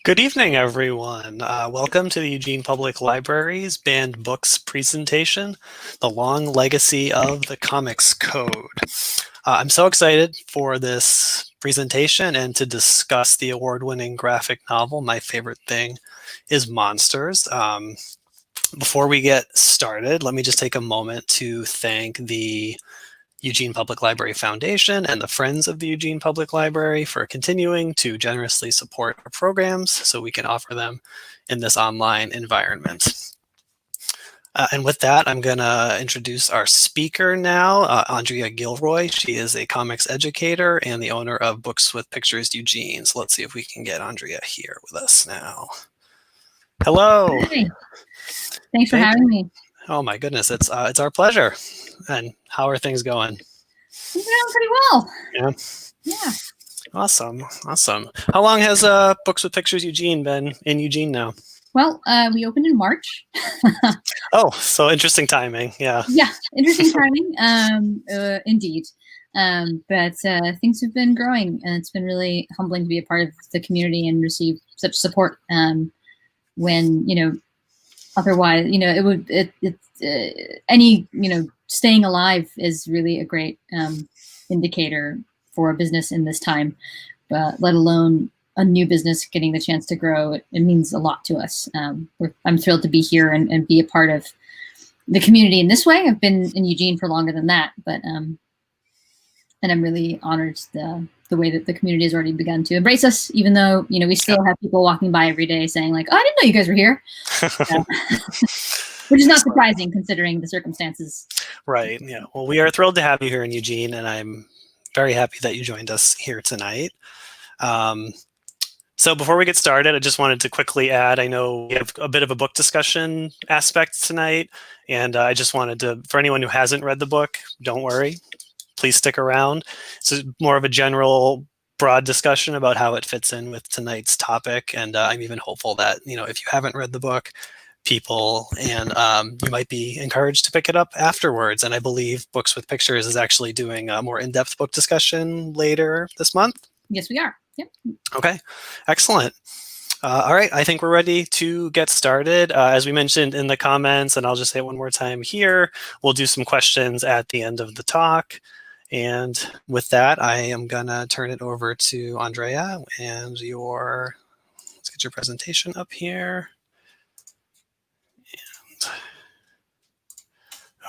Good evening, everyone. Welcome to the Eugene Public Library's Banned Books presentation, The Long Legacy of the Comics Code. I'm so excited for this presentation and to discuss the award-winning graphic novel, My Favorite Thing is Monsters. Before we get started, let me just take a moment to thank the Eugene Public Library Foundation and the Friends of the Eugene Public Library for continuing to generously support our programs so we can offer them in this online environment. And with that, I'm going to introduce our speaker now, Andrea Gilroy. She is a comics educator and the owner of Books With Pictures Eugene. So let's see if we can get Andrea here with us now. Hello. Hi. Thanks for having me. Oh my goodness, it's our pleasure. And how are things going? Things are going pretty well. Yeah. Yeah. Awesome. How long has Books with Pictures Eugene been in Eugene now? Well, we opened in March. Oh, so interesting timing. Yeah. Yeah, interesting timing. Indeed. But things have been growing, and it's been really humbling to be a part of the community and receive such support. When otherwise, any staying alive is really a great indicator for a business in this time, but let alone a new business getting the chance to grow. It means a lot to us. I'm thrilled to be here and be a part of the community in this way. I've been in Eugene for longer than that, but and I'm really honored the way that the community has already begun to embrace us, even though we still have people walking by every day saying like, "Oh, I didn't know you guys were here." Which is not surprising considering the circumstances. Right. Yeah. Well, we are thrilled to have you here in Eugene, and I'm very happy that you joined us here tonight. So before we get started, I just wanted to quickly add, I know we have a bit of a book discussion aspect tonight, and I just wanted to, for anyone who hasn't read the book, don't worry, please stick around. It's more of a general, broad discussion about how it fits in with tonight's topic, and I'm even hopeful that, if you haven't read the book, people and you might be encouraged to pick it up afterwards. And I believe Books with Pictures is actually doing a more in-depth book discussion later this month. Yes, we are. Yep. Okay, excellent. All right, I think we're ready to get started. As we mentioned in the comments, and I'll just say it one more time here, we'll do some questions at the end of the talk. And with that, I am gonna turn it over to Andrea and let's get your presentation up here.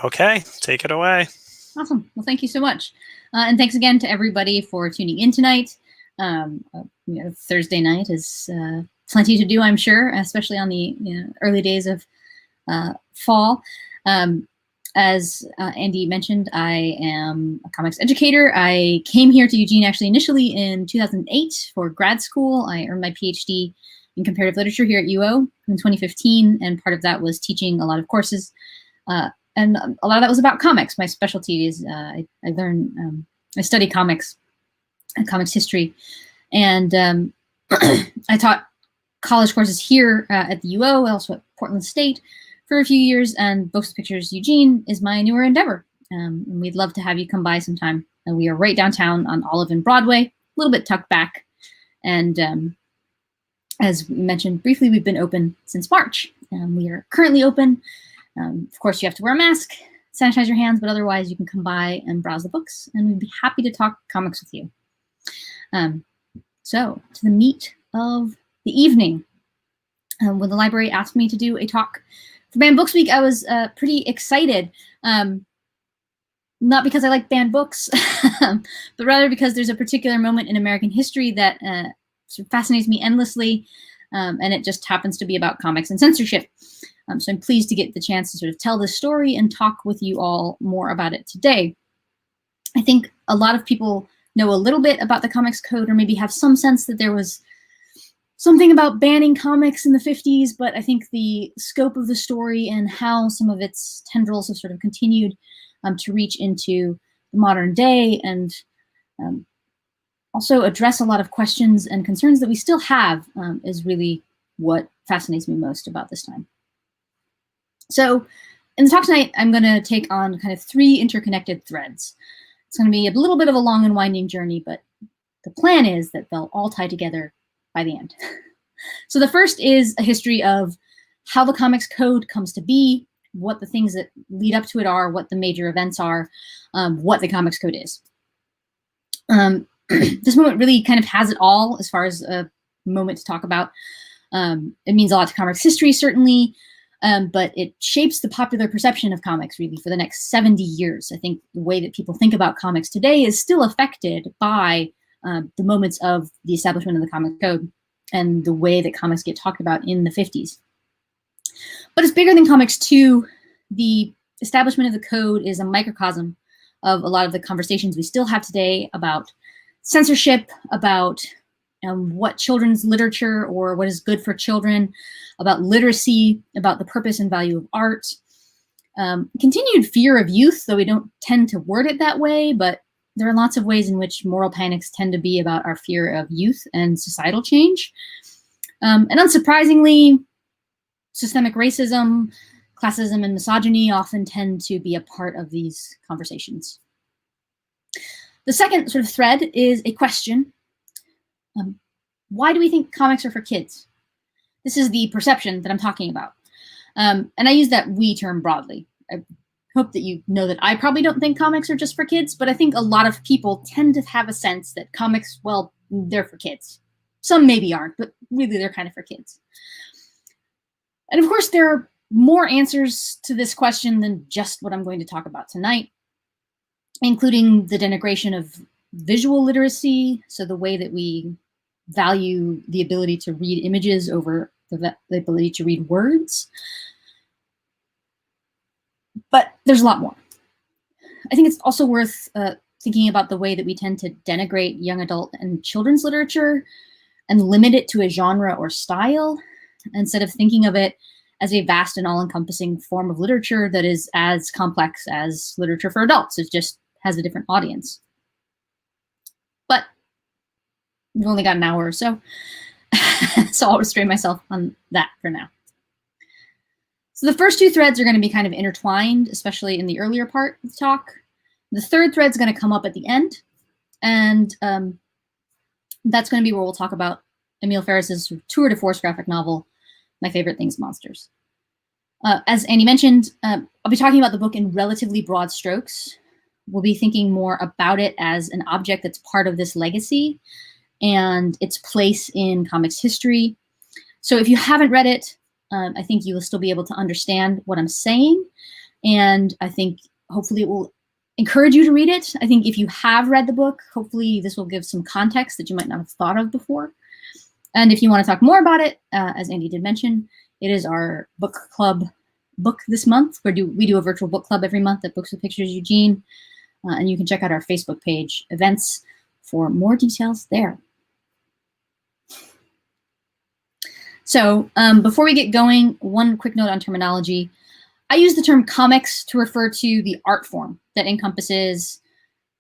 Okay, take it away. Awesome. Well, thank you so much. And thanks again to everybody for tuning in tonight. Thursday night is plenty to do, I'm sure, especially on the early days of fall. As Andy mentioned, I am a comics educator. I came here to Eugene actually initially in 2008 for grad school. I earned my PhD in comparative literature here at UO in 2015, and part of that was teaching a lot of courses. And a lot of that was about comics. My specialty is I study comics and comics history. And I taught college courses here at the UO, also at Portland State for a few years. And Books with Pictures Eugene is my newer endeavor. And we'd love to have you come by sometime. And we are right downtown on Olive and Broadway, a little bit tucked back. And as we mentioned briefly, we've been open since March. We are currently open. Of course, you have to wear a mask, sanitize your hands, but otherwise you can come by and browse the books, and we'd be happy to talk comics with you. So, to the meat of the evening. When the library asked me to do a talk for Banned Books Week, I was pretty excited. Not because I like banned books, but rather because there's a particular moment in American history that sort of fascinates me endlessly, and it just happens to be about comics and censorship. So I'm pleased to get the chance to sort of tell this story and talk with you all more about it today. I think a lot of people know a little bit about the Comics Code, or maybe have some sense that there was something about banning comics in the 50s, but I think the scope of the story and how some of its tendrils have sort of continued to reach into the modern day and also address a lot of questions and concerns that we still have is really what fascinates me most about this time. So in the talk tonight, I'm going to take on kind of three interconnected threads. It's going to be a little bit of a long and winding journey, but the plan is that they'll all tie together by the end. So the first is a history of how the Comics Code comes to be, what the things that lead up to it are, what the major events are, what the Comics Code is. This moment really kind of has it all as far as a moment to talk about. It means a lot to comics history, certainly, but it shapes the popular perception of comics really for the next 70 years. I think the way that people think about comics today is still affected by the moments of the establishment of the Comics Code and the way that comics get talked about in the 50s. But it's bigger than comics too. The establishment of the code is a microcosm of a lot of the conversations we still have today about censorship, about what children's literature or what is good for children, about literacy, about the purpose and value of art. Continued fear of youth, though we don't tend to word it that way, but there are lots of ways in which moral panics tend to be about our fear of youth and societal change. And unsurprisingly, systemic racism, classism, and misogyny often tend to be a part of these conversations. The second sort of thread is a question. Why do we think comics are for kids? This is the perception that I'm talking about. And I use that we term broadly. I hope that you know that I probably don't think comics are just for kids, but I think a lot of people tend to have a sense that comics, well, they're for kids. Some maybe aren't, but really they're kind of for kids. And of course, there are more answers to this question than just what I'm going to talk about tonight, including the denigration of visual literacy, so the way that we value the ability to read images over the ability to read words. But there's a lot more. I think it's also worth thinking about the way that we tend to denigrate young adult and children's literature and limit it to a genre or style, instead of thinking of it as a vast and all-encompassing form of literature that is as complex as literature for adults. It just has a different audience. But we've only got an hour or so, so I'll restrain myself on that for now. So the first two threads are going to be kind of intertwined, especially in the earlier part of the talk. The third thread is going to come up at the end, and that's going to be where we'll talk about Emil Ferris's tour de force graphic novel, My Favorite Things Monsters. As Andy mentioned, I'll be talking about the book in relatively broad strokes. We'll be thinking more about it as an object that's part of this legacy and its place in comics history. So if you haven't read it, I think you will still be able to understand what I'm saying. And I think hopefully it will encourage you to read it. I think if you have read the book, hopefully this will give some context that you might not have thought of before. And if you want to talk more about it, as Andy did mention, it is our book club book this month. We do a virtual book club every month at Books With Pictures Eugene. And you can check out our Facebook page, events, for more details there. So before we get going, one quick note on terminology. I use the term comics to refer to the art form that encompasses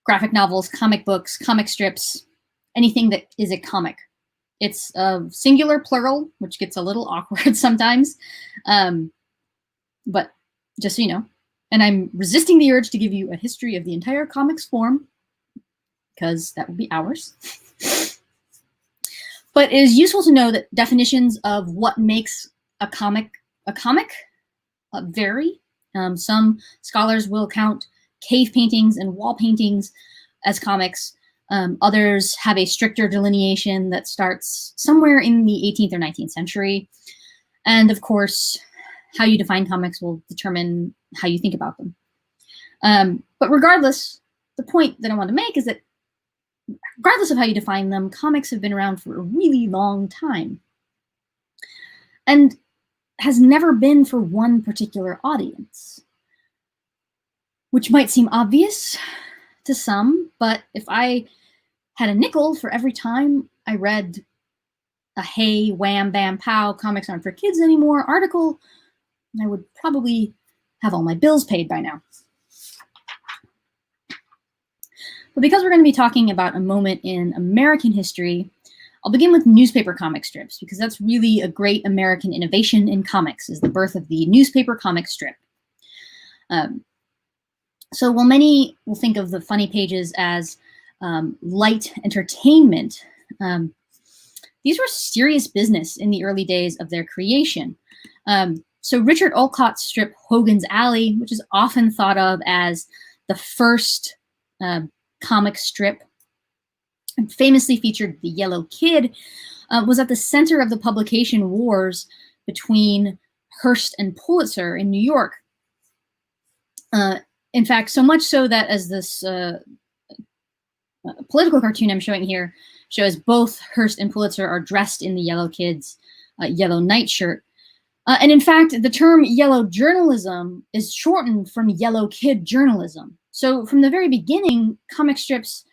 graphic novels, comic books, comic strips, anything that is a comic. It's a singular plural, which gets a little awkward sometimes, but just so you know. And I'm resisting the urge to give you a history of the entire comics form, because that would be hours. But it is useful to know that definitions of what makes a comic vary. Some scholars will count cave paintings and wall paintings as comics. Others have a stricter delineation that starts somewhere in the 18th or 19th century. And of course, how you define comics will determine how you think about them. But regardless, the point that I want to make is that regardless of how you define them, comics have been around for a really long time and has never been for one particular audience, which might seem obvious to some, but if I had a nickel for every time I read a hey, wham, bam, pow, comics aren't for kids anymore article, I would probably have all my bills paid by now. But because we're going to be talking about a moment in American history, I'll begin with newspaper comic strips, because that's really a great American innovation in comics, is the birth of the newspaper comic strip. So while many will think of the funny pages as light entertainment, the these were serious business in the early days of their creation. So Richard Olcott's strip Hogan's Alley, which is often thought of as the first comic strip, and famously featured the Yellow Kid, was at the center of the publication wars between Hearst and Pulitzer in New York. In fact, so much so that, as this political cartoon I'm showing here shows, both Hearst and Pulitzer are dressed in the Yellow Kid's yellow nightshirt. And in fact, the term yellow journalism is shortened from Yellow Kid journalism. So from the very beginning, comic strips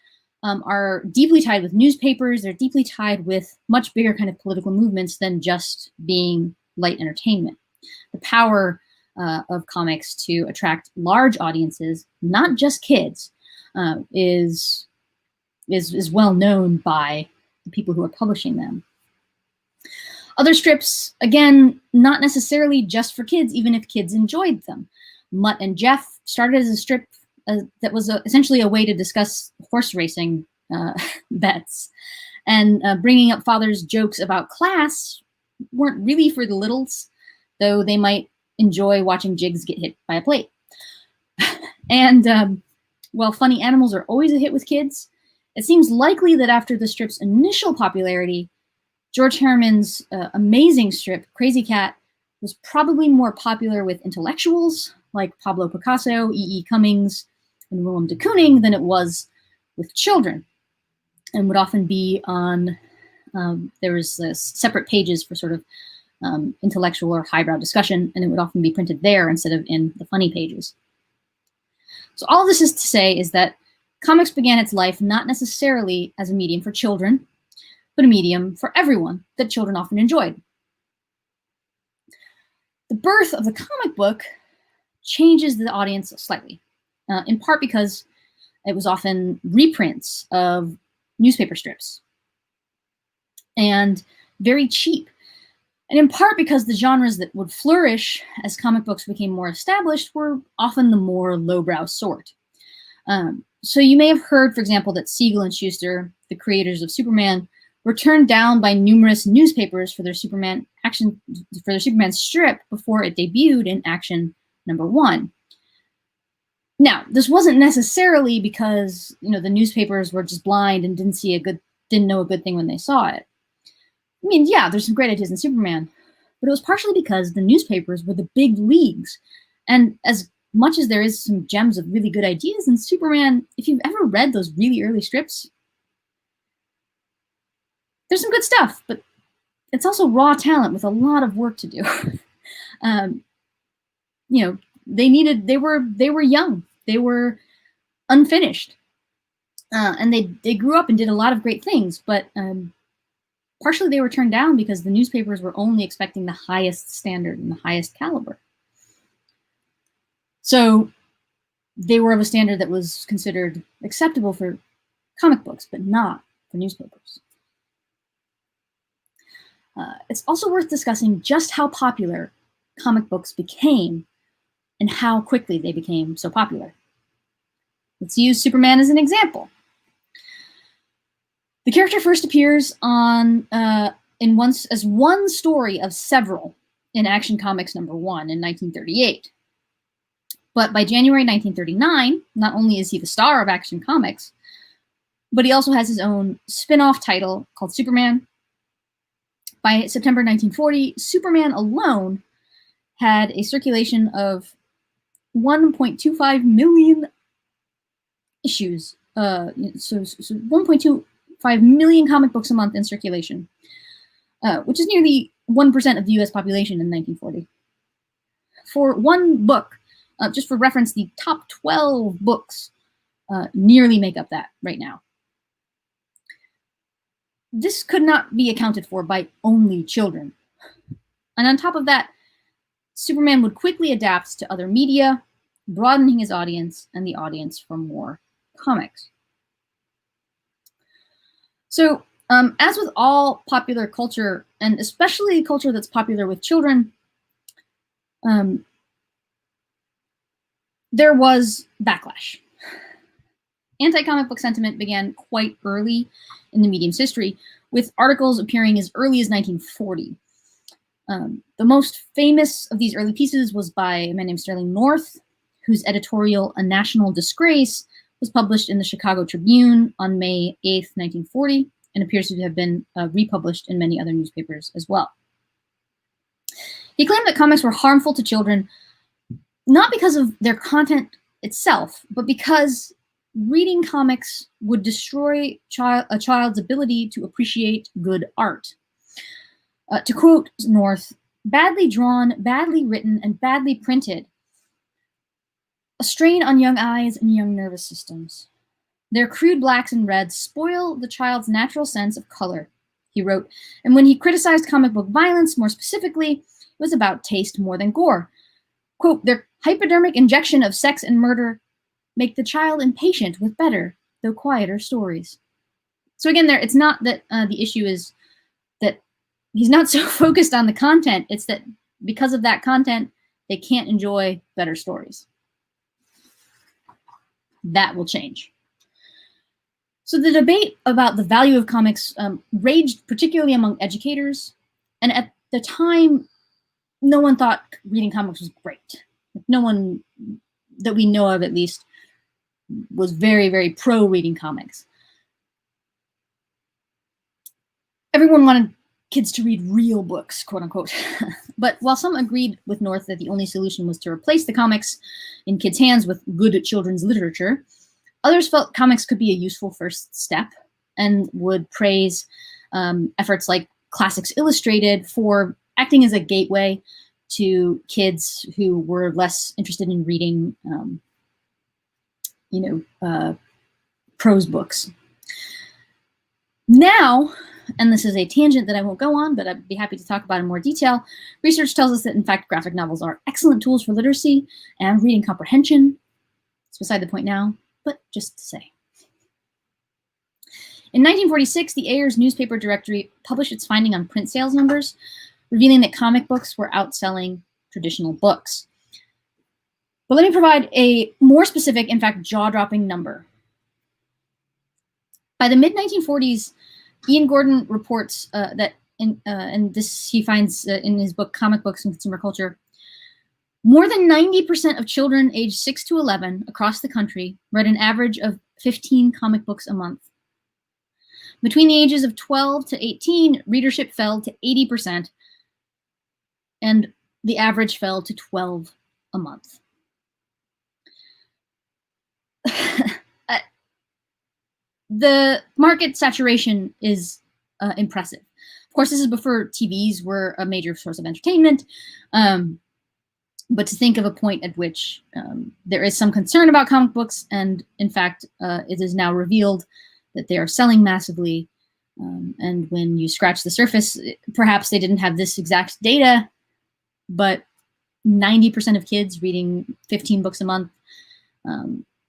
are deeply tied with newspapers. They're deeply tied with much bigger kind of political movements than just being light entertainment. The power of comics to attract large audiences, not just kids, is well known by the people who are publishing them. Other strips, again, not necessarily just for kids, even if kids enjoyed them. Mutt and Jeff started as a strip that was essentially a way to discuss horse racing bets. And bringing up father's jokes about class weren't really for the littles, though they might enjoy watching Jiggs get hit by a plate. And while funny animals are always a hit with kids, it seems likely that after the strip's initial popularity, George Herman's amazing strip, Crazy Cat, was probably more popular with intellectuals like Pablo Picasso, E.E. Cummings, and Willem de Kooning than it was with children, and would often be on, there was separate pages for sort of intellectual or highbrow discussion, and it would often be printed there instead of in the funny pages. So all this is to say is that comics began its life not necessarily as a medium for children, but a medium for everyone that children often enjoyed. The birth of the comic book changes the audience slightly, in part because it was often reprints of newspaper strips and very cheap, and in part because the genres that would flourish as comic books became more established were often the more lowbrow sort. So you may have heard, for example, that Siegel and Schuster, the creators of Superman, were turned down by numerous newspapers for their Superman strip before it debuted in Action #1. Now, this wasn't necessarily because the newspapers were just blind and didn't know a good thing when they saw it. I mean, yeah, there's some great ideas in Superman, but it was partially because the newspapers were the big leagues, and as much as there is some gems of really good ideas in Superman, if you've ever read those really early strips, there's some good stuff, but it's also raw talent with a lot of work to do. They were young, they were unfinished, and they grew up and did a lot of great things, but partially they were turned down because the newspapers were only expecting the highest standard and the highest caliber. So they were of a standard that was considered acceptable for comic books, but not for newspapers. It's also worth discussing just how popular comic books became and how quickly they became so popular. Let's use Superman as an example. The character first appears as one story of several in Action Comics #1 in 1938. But by January 1939, not only is he the star of Action Comics, but he also has his own spin-off title called Superman. By September 1940, Superman alone had a circulation of 1.25 million issues. So 1.25 million comic books a month in circulation, which is nearly 1% of the US population in 1940. For one book, just for reference, the top 12 books nearly make up that right now. This could not be accounted for by only children. And on top of that, Superman would quickly adapt to other media, broadening his audience and the audience for more comics. So, as with all popular culture, and especially culture that's popular with children, there was backlash. anti-comic book sentiment began quite early in the medium's history, with articles appearing as early as 1940. The most famous of these early pieces was by a man named Sterling North, whose editorial A National Disgrace was published in the Chicago Tribune on May 8th, 1940, and appears to have been republished in many other newspapers as well. He claimed that comics were harmful to children, not because of their content itself, but because reading comics would destroy a child's ability to appreciate good art. To quote North, badly drawn, badly written, and badly printed, a strain on young eyes and young nervous systems. Their crude blacks and reds spoil the child's natural sense of color, he wrote. And when he criticized comic book violence more specifically, it was about taste more than gore. Quote, their hypodermic injection of sex and murder make the child impatient with better, though quieter stories. So again, it's not that the issue is that he's not so focused on the content, it's that because of that content, they can't enjoy better stories. That will change. So the debate about the value of comics raged particularly among educators, and at the time, no one thought reading comics was great. No one that we know of, at least, was very, very pro reading comics. Everyone wanted kids to read real books, quote unquote. But while some agreed with North that the only solution was to replace the comics in kids' hands with good children's literature, others felt comics could be a useful first step and would praise efforts like Classics Illustrated for acting as a gateway to kids who were less interested in reading, prose books. Now, and this is a tangent that I won't go on, but I'd be happy to talk about in more detail, research tells us that, in fact, graphic novels are excellent tools for literacy and reading comprehension. It's beside the point now, but just to say. In 1946, the Ayers Newspaper Directory published its finding on print sales numbers, revealing that comic books were outselling traditional books. But let me provide a more specific, in fact, jaw-dropping number. By the mid-1940s, Ian Gordon reports that, and this he finds in his book, Comic Books and Consumer Culture, more than 90% of children aged 6 to 11 across the country read an average of 15 comic books a month. Between the ages of 12 to 18, readership fell to 80%, and the average fell to 12 a month. The market saturation is impressive. Of course, this is before TVs were a major source of entertainment, but to think of a point at which there is some concern about comic books, and in fact, it is now revealed that they are selling massively, and when you scratch the surface, perhaps they didn't have this exact data, but 90% of kids reading 15 books a month.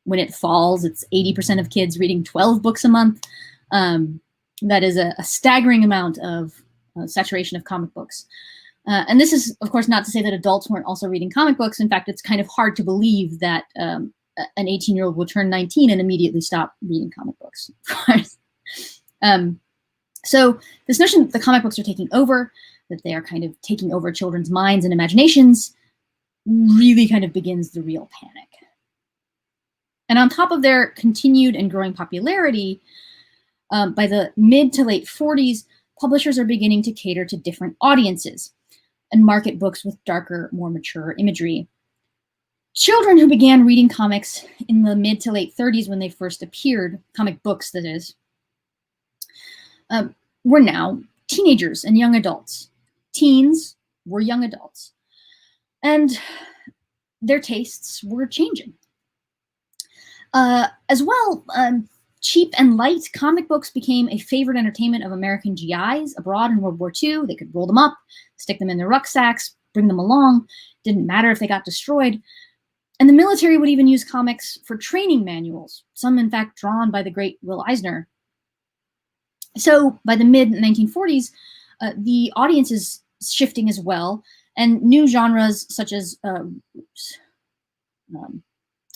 When it falls, it's 80% of kids reading 12 books a month. That is a staggering amount of saturation of comic books. And this is, of course, not to say that adults weren't also reading comic books. In fact, it's kind of hard to believe that an 18-year-old will turn 19 and immediately stop reading comic books. So this notion that the comic books are taking over, that they are kind of taking over children's minds and imaginations, really kind of begins the real panic. And on top of their continued and growing popularity, by the mid to late 40s, publishers are beginning to cater to different audiences and market books with darker, more mature imagery. Children who began reading comics in the mid to late 30s when they first appeared, comic books that is, were now teenagers and young adults. Teens were young adults. And their tastes were changing. As well, cheap and light comic books became a favorite entertainment of American GIs abroad in World War II. They could roll them up, stick them in their rucksacks, bring them along. Didn't matter if they got destroyed. And the military would even use comics for training manuals, some in fact drawn by the great Will Eisner. So by the mid-1940s, the audience is shifting as well, and new genres such as,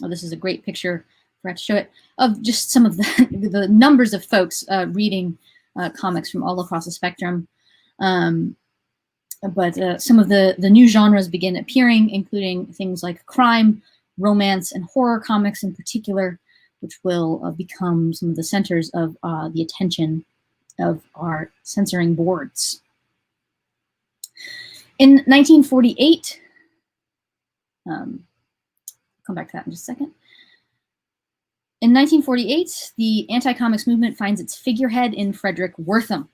this is a great picture forgot to show it, of just some of the numbers of folks reading comics from all across the spectrum. But some of the new genres begin appearing, including things like crime, romance, and horror comics in particular, which will become some of the centers of the attention of our censoring boards. In 1948, come back to that in just a second. In 1948, the anti-comics movement finds its figurehead in Frederick Wortham.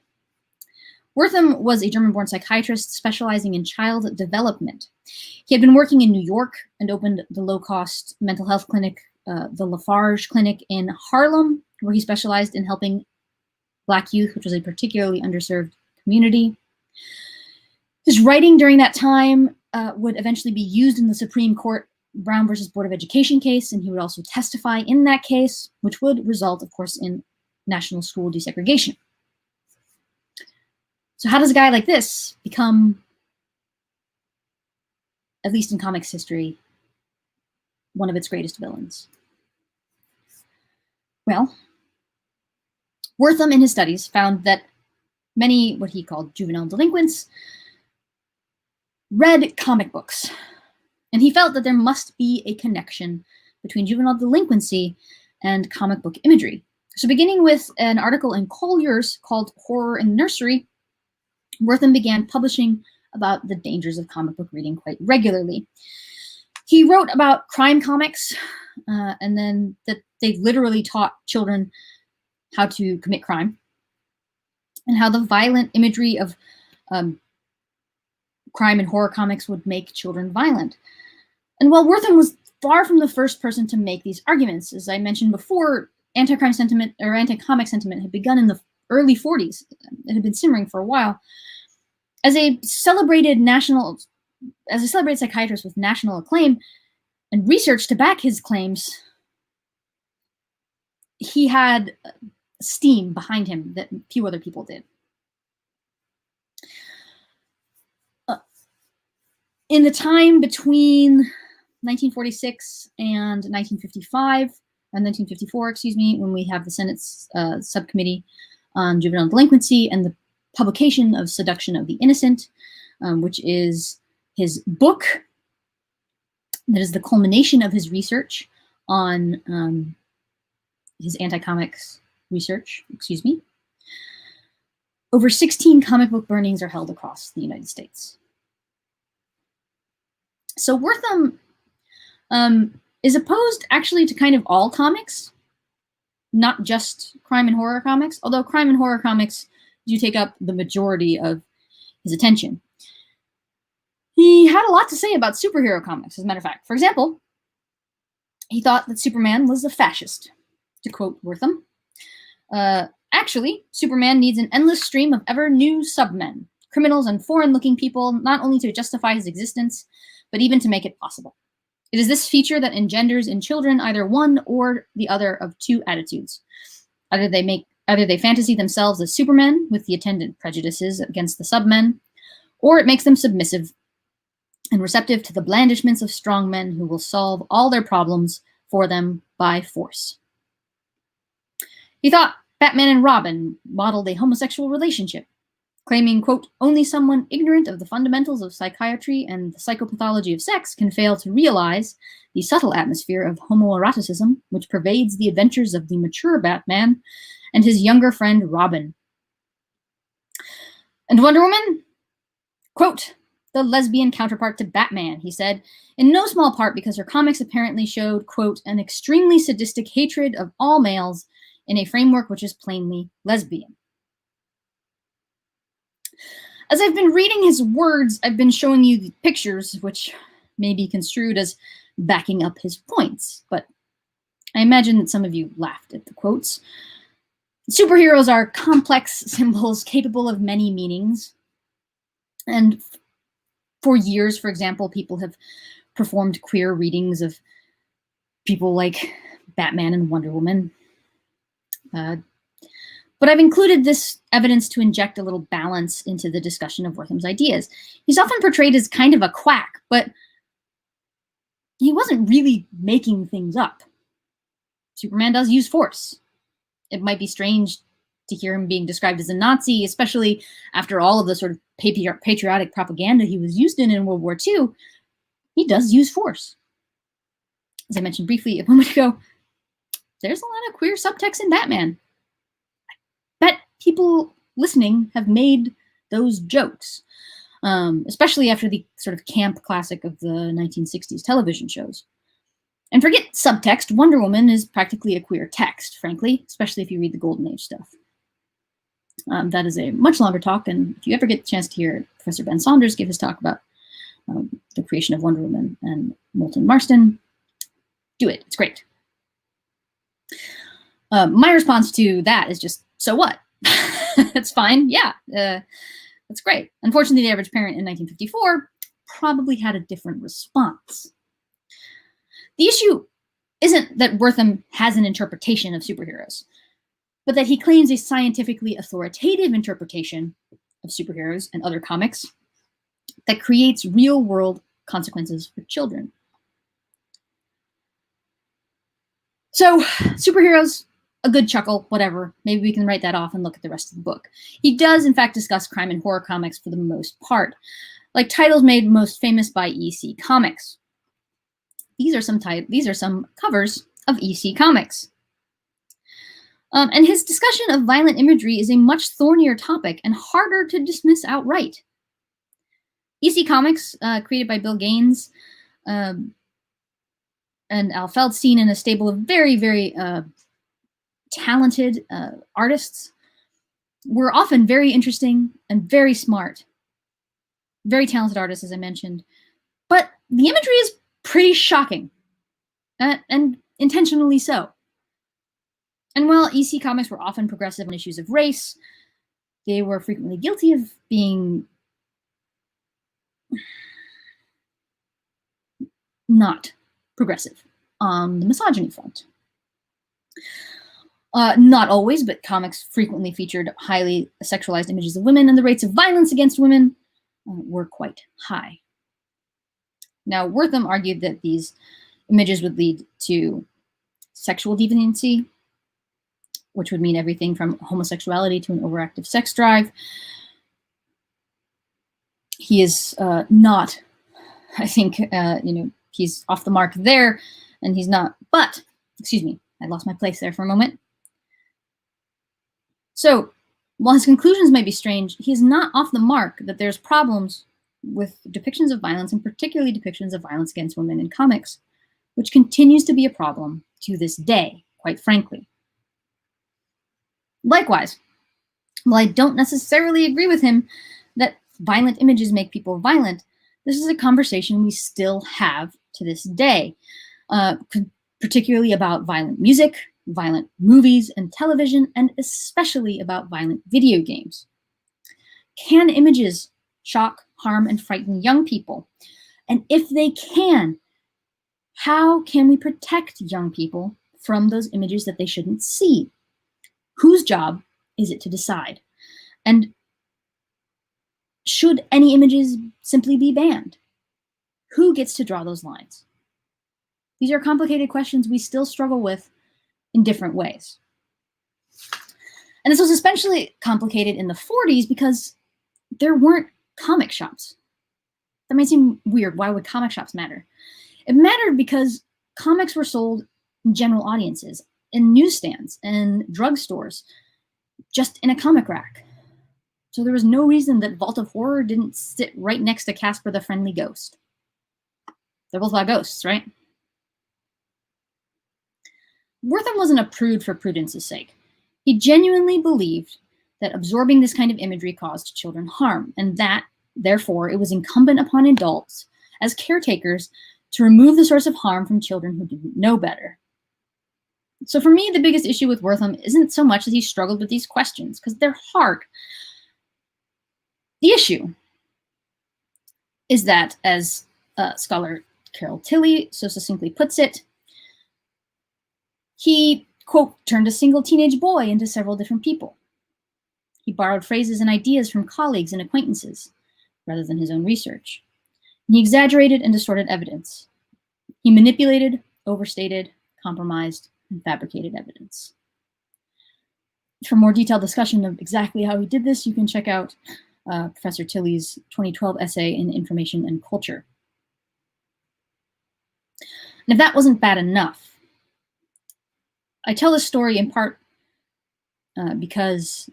Wortham was a German-born psychiatrist specializing in child development. He had been working in New York and opened the low-cost mental health clinic, the Lafarge Clinic in Harlem, where he specialized in helping Black youth, which was a particularly underserved community. His writing during that time would eventually be used in the Supreme Court Brown versus Board of Education case, and he would also testify in that case, which would result, of course, in national school desegregation. So how does a guy like this become, at least in comics history, one of its greatest villains? Well, Wortham in his studies found that many what he called juvenile delinquents read comic books, and he felt that there must be a connection between juvenile delinquency and comic book imagery. So beginning with an article in Collier's called Horror in the Nursery, Wortham began publishing about the dangers of comic book reading quite regularly. He wrote about crime comics, and then that they literally taught children how to commit crime, and how the violent imagery of crime and horror comics would make children violent. And while Wortham was far from the first person to make these arguments, as I mentioned before, anti-crime sentiment or anti-comic sentiment had begun in the early 40s. It had been simmering for a while. As a celebrated psychiatrist with national acclaim and research to back his claims, he had steam behind him that few other people did. In the time between 1946 and 1954, excuse me, when we have the Senate's Subcommittee on Juvenile Delinquency and the publication of Seduction of the Innocent, which is his book that is the culmination of his research on his anti-comics research, excuse me. Over 16 comic book burnings are held across the United States. So Wortham is opposed actually to kind of all comics, not just crime and horror comics, although crime and horror comics do take up the majority of his attention. He had a lot to say about superhero comics, as a matter of fact. For example, he thought that Superman was a fascist, to quote Wortham. Actually, Superman needs an endless stream of ever-new submen, criminals and foreign-looking people, not only to justify his existence, but even to make it possible. It is this feature that engenders in children either one or the other of two attitudes. Either they fantasy themselves as supermen with the attendant prejudices against the submen, or it makes them submissive and receptive to the blandishments of strong men who will solve all their problems for them by force. He thought Batman and Robin modeled a homosexual relationship, claiming, quote, only someone ignorant of the fundamentals of psychiatry and the psychopathology of sex can fail to realize the subtle atmosphere of homoeroticism which pervades the adventures of the mature Batman and his younger friend Robin. And Wonder Woman, quote, the lesbian counterpart to Batman, he said, in no small part because her comics apparently showed, quote, an extremely sadistic hatred of all males in a framework which is plainly lesbian. As I've been reading his words, I've been showing you the pictures, which may be construed as backing up his points, but I imagine that some of you laughed at the quotes. Superheroes are complex symbols capable of many meanings, and for years, for example, people have performed queer readings of people like Batman and Wonder Woman. But I've included this evidence to inject a little balance into the discussion of Wortham's ideas. He's often portrayed as kind of a quack, but he wasn't really making things up. Superman does use force. It might be strange to hear him being described as a Nazi, especially after all of the sort of patriotic propaganda he was used in World War II. He does use force. As I mentioned briefly a moment ago, there's a lot of queer subtext in Batman. I bet people listening have made those jokes, especially after the sort of camp classic of the 1960s television shows. And forget subtext, Wonder Woman is practically a queer text, frankly, especially if you read the Golden Age stuff. That is a much longer talk, and if you ever get the chance to hear Professor Ben Saunders give his talk about the creation of Wonder Woman and Moulton Marston, do it. It's great. My response to that is just, so what? It's fine. Yeah, that's great. Unfortunately, the average parent in 1954 probably had a different response. The issue isn't that Wortham has an interpretation of superheroes, but that he claims a scientifically authoritative interpretation of superheroes and other comics that creates real-world consequences for children. So, superheroes, a good chuckle, whatever. Maybe we can write that off and look at the rest of the book. He does, in fact, discuss crime and horror comics for the most part, like titles made most famous by EC Comics. These are some covers of EC Comics. And his discussion of violent imagery is a much thornier topic and harder to dismiss outright. EC Comics, created by Bill Gaines and Al Feldstein and a stable of very, very talented artists, were often very interesting and very smart. Very talented artists, as I mentioned. But the imagery is pretty shocking, and intentionally so. And while EC Comics were often progressive on issues of race, they were frequently guilty of being not progressive on the misogyny front. Not always, but comics frequently featured highly sexualized images of women, and the rates of violence against women were quite high. Now, Wortham argued that these images would lead to sexual deviancy, which would mean everything from homosexuality to an overactive sex drive. He is not, I think, he's off the mark there, and he's not, but, excuse me, I lost my place there for a moment. So, while his conclusions may be strange, he is not off the mark that there's problems with depictions of violence, and particularly depictions of violence against women in comics, which continues to be a problem to this day, quite frankly. Likewise, while I don't necessarily agree with him that violent images make people violent, this is a conversation we still have to this day, particularly about violent music, violent movies and television, and especially about violent video games. Can images shock, harm, and frighten young people? And if they can, how can we protect young people from those images that they shouldn't see? Whose job is it to decide? And should any images simply be banned? Who gets to draw those lines? These are complicated questions we still struggle with in different ways. And this was especially complicated in the 40s because there weren't comic shops. That may seem weird. Why would comic shops matter? It mattered because comics were sold in general audiences, in newsstands and drugstores, just in a comic rack. So there was no reason that Vault of Horror didn't sit right next to Casper the Friendly Ghost. They're both about ghosts, right? Wortham wasn't a prude for prudence's sake. He genuinely believed that absorbing this kind of imagery caused children harm, and that, therefore, it was incumbent upon adults, as caretakers, to remove the source of harm from children who didn't know better. So for me, the biggest issue with Wortham isn't so much that he struggled with these questions, because they're hard. The issue is that, as scholar Carol Tilley so succinctly puts it, he, quote, turned a single teenage boy into several different people. He borrowed phrases and ideas from colleagues and acquaintances, rather than his own research. He exaggerated and distorted evidence. He manipulated, overstated, compromised, and fabricated evidence. For more detailed discussion of exactly how he did this, you can check out Professor Tilley's 2012 essay in Information and Culture. And if that wasn't bad enough, I tell this story in part because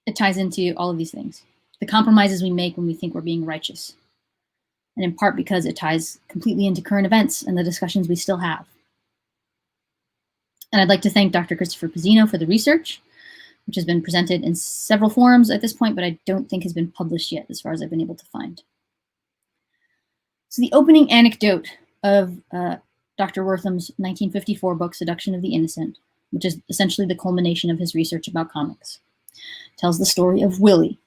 it ties into all of these things. The compromises we make when we think we're being righteous. And in part because it ties completely into current events and the discussions we still have. And I'd like to thank Dr. Christopher Pizzino for the research, which has been presented in several forums at this point, but I don't think has been published yet as far as I've been able to find. So the opening anecdote of Dr. Wortham's 1954 book, Seduction of the Innocent, which is essentially the culmination of his research about comics, tells the story of Willie.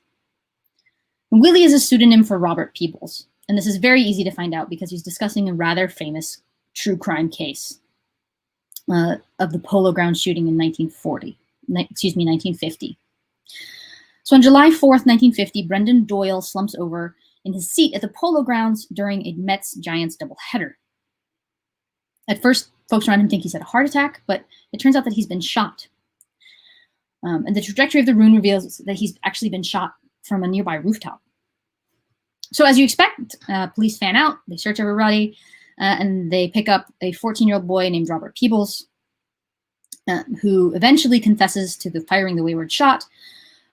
And Willie is a pseudonym for Robert Peebles. And this is very easy to find out because he's discussing a rather famous true crime case of the Polo Grounds shooting in 1950. So on July 4th, 1950, Brendan Doyle slumps over in his seat at the Polo Grounds during a Mets-Giants doubleheader. At first, folks around him think he's had a heart attack, but it turns out that he's been shot. And the trajectory of the wound reveals that he's actually been shot from a nearby rooftop. So as you expect, police fan out, they search everybody, and they pick up a 14-year-old boy named Robert Peebles, who eventually confesses to firing the wayward shot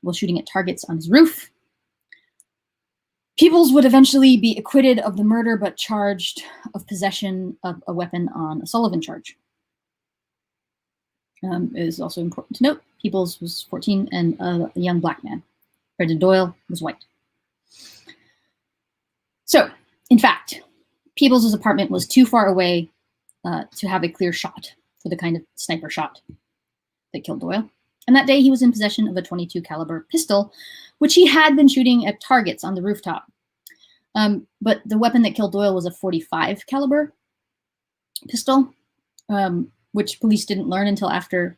while shooting at targets on his roof. Peebles would eventually be acquitted of the murder, but charged of possession of a weapon on a Sullivan charge. It is also important to note, Peebles was 14 and a young black man. Brendan Doyle was white. So, in fact, Peebles' apartment was too far away to have a clear shot for the kind of sniper shot that killed Doyle. And that day he was in possession of a .22 caliber pistol, which he had been shooting at targets on the rooftop. But the weapon that killed Doyle was a .45 caliber pistol, which police didn't learn until after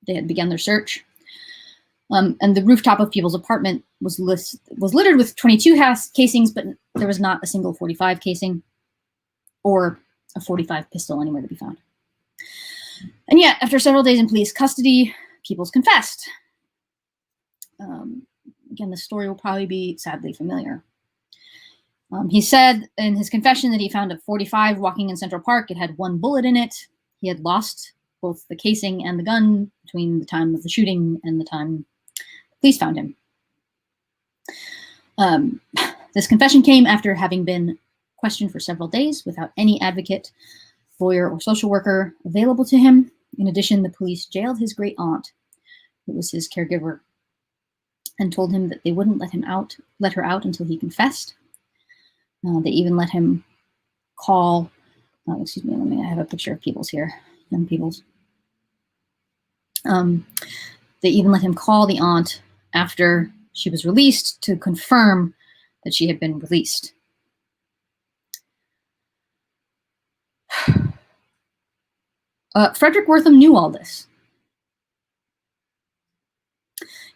they had begun their search. And the rooftop of Peebles' apartment was littered with .22 casings, but there was not a single .45 casing or a .45 pistol anywhere to be found. And yet, after several days in police custody, Peebles confessed. Again, the story will probably be sadly familiar. He said in his confession that he found a .45 walking in Central Park. It had one bullet in it. He had lost both the casing and the gun between the time of the shooting and the time police found him. This confession came after having been questioned for several days without any advocate, lawyer, or social worker available to him. In addition, the police jailed his great aunt, who was his caregiver, and told him that they wouldn't let her out until he confessed. They even let him call, I have a picture of Peebles here, young Peebles. They even let him call the aunt after she was released to confirm that she had been released. Frederick Wortham knew all this.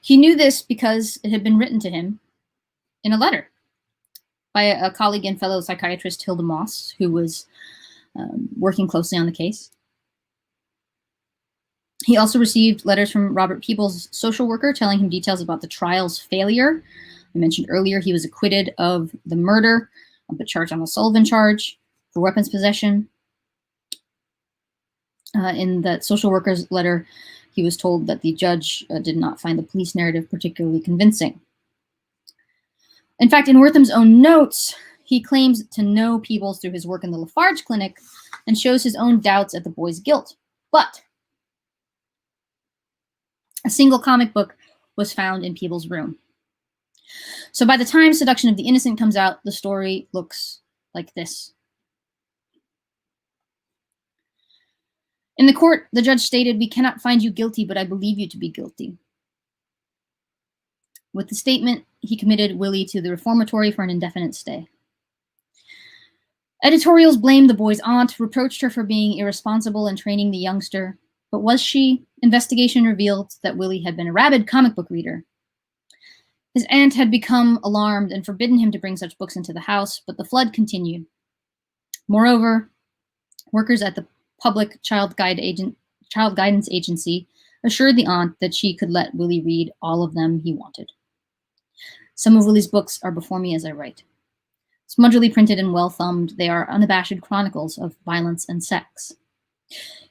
He knew this because it had been written to him in a letter by a colleague and fellow psychiatrist, Hilda Moss, who was working closely on the case. He also received letters from Robert Peebles' social worker telling him details about the trial's failure. I mentioned earlier he was acquitted of the murder, but charged on a Sullivan charge for weapons possession. In that social worker's letter, he was told that the judge did not find the police narrative particularly convincing. In fact, in Wortham's own notes, he claims to know Peebles through his work in the Lafarge Clinic and shows his own doubts at the boy's guilt. But a single comic book was found in Peebles' room. So by the time Seduction of the Innocent comes out, the story looks like this. In the court, the judge stated, "We cannot find you guilty, but I believe you to be guilty." With the statement, he committed Willie to the reformatory for an indefinite stay. Editorials blamed the boy's aunt, reproached her for being irresponsible in training the youngster. But was she? Investigation revealed that Willie had been a rabid comic book reader. His aunt had become alarmed and forbidden him to bring such books into the house, but the flood continued. Moreover, workers at the public child guidance agency assured the aunt that she could let Willie read all of them he wanted. Some of Willie's books are before me as I write. Smudgily printed and well-thumbed, they are unabashed chronicles of violence and sex.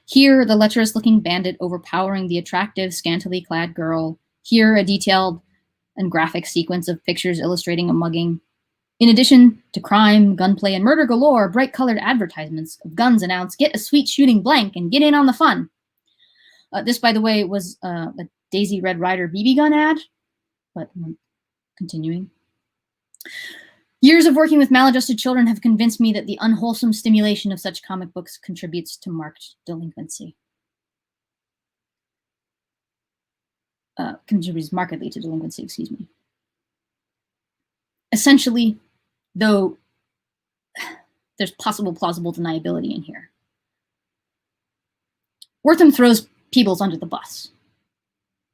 Here, the lecherous-looking bandit overpowering the attractive, scantily clad girl. Here, a detailed and graphic sequence of pictures illustrating a mugging. In addition to crime, gunplay, and murder galore, bright-colored advertisements of guns announce, "Get a sweet shooting blank and get in on the fun." This, by the way, was a Daisy Red Ryder BB gun ad, but continuing. Years of working with maladjusted children have convinced me that the unwholesome stimulation of such comic books contributes to marked delinquency. Contributes markedly to delinquency, excuse me. Essentially, though there's possible plausible deniability in here, Wortham throws Peebles under the bus.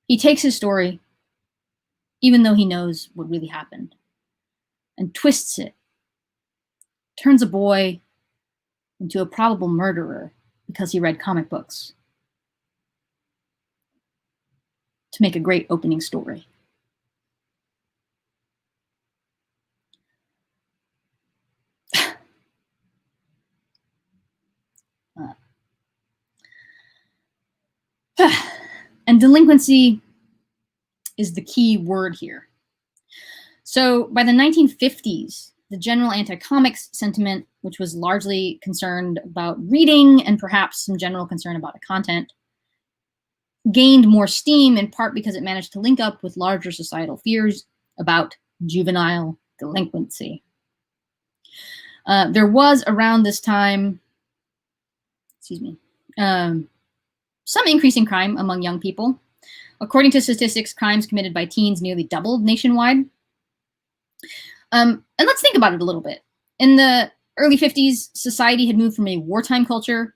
He takes his story, even though he knows what really happened, and twists it, turns a boy into a probable murderer because he read comic books, to make a great opening story. And delinquency is the key word here. So by the 1950s, the general anti-comics sentiment, which was largely concerned about reading and perhaps some general concern about the content, gained more steam, in part because it managed to link up with larger societal fears about juvenile delinquency. There was around this time, some increase in crime among young people. According to statistics, crimes committed by teens nearly doubled nationwide. And let's think about it a little bit. In the early 50s, society had moved from a wartime culture.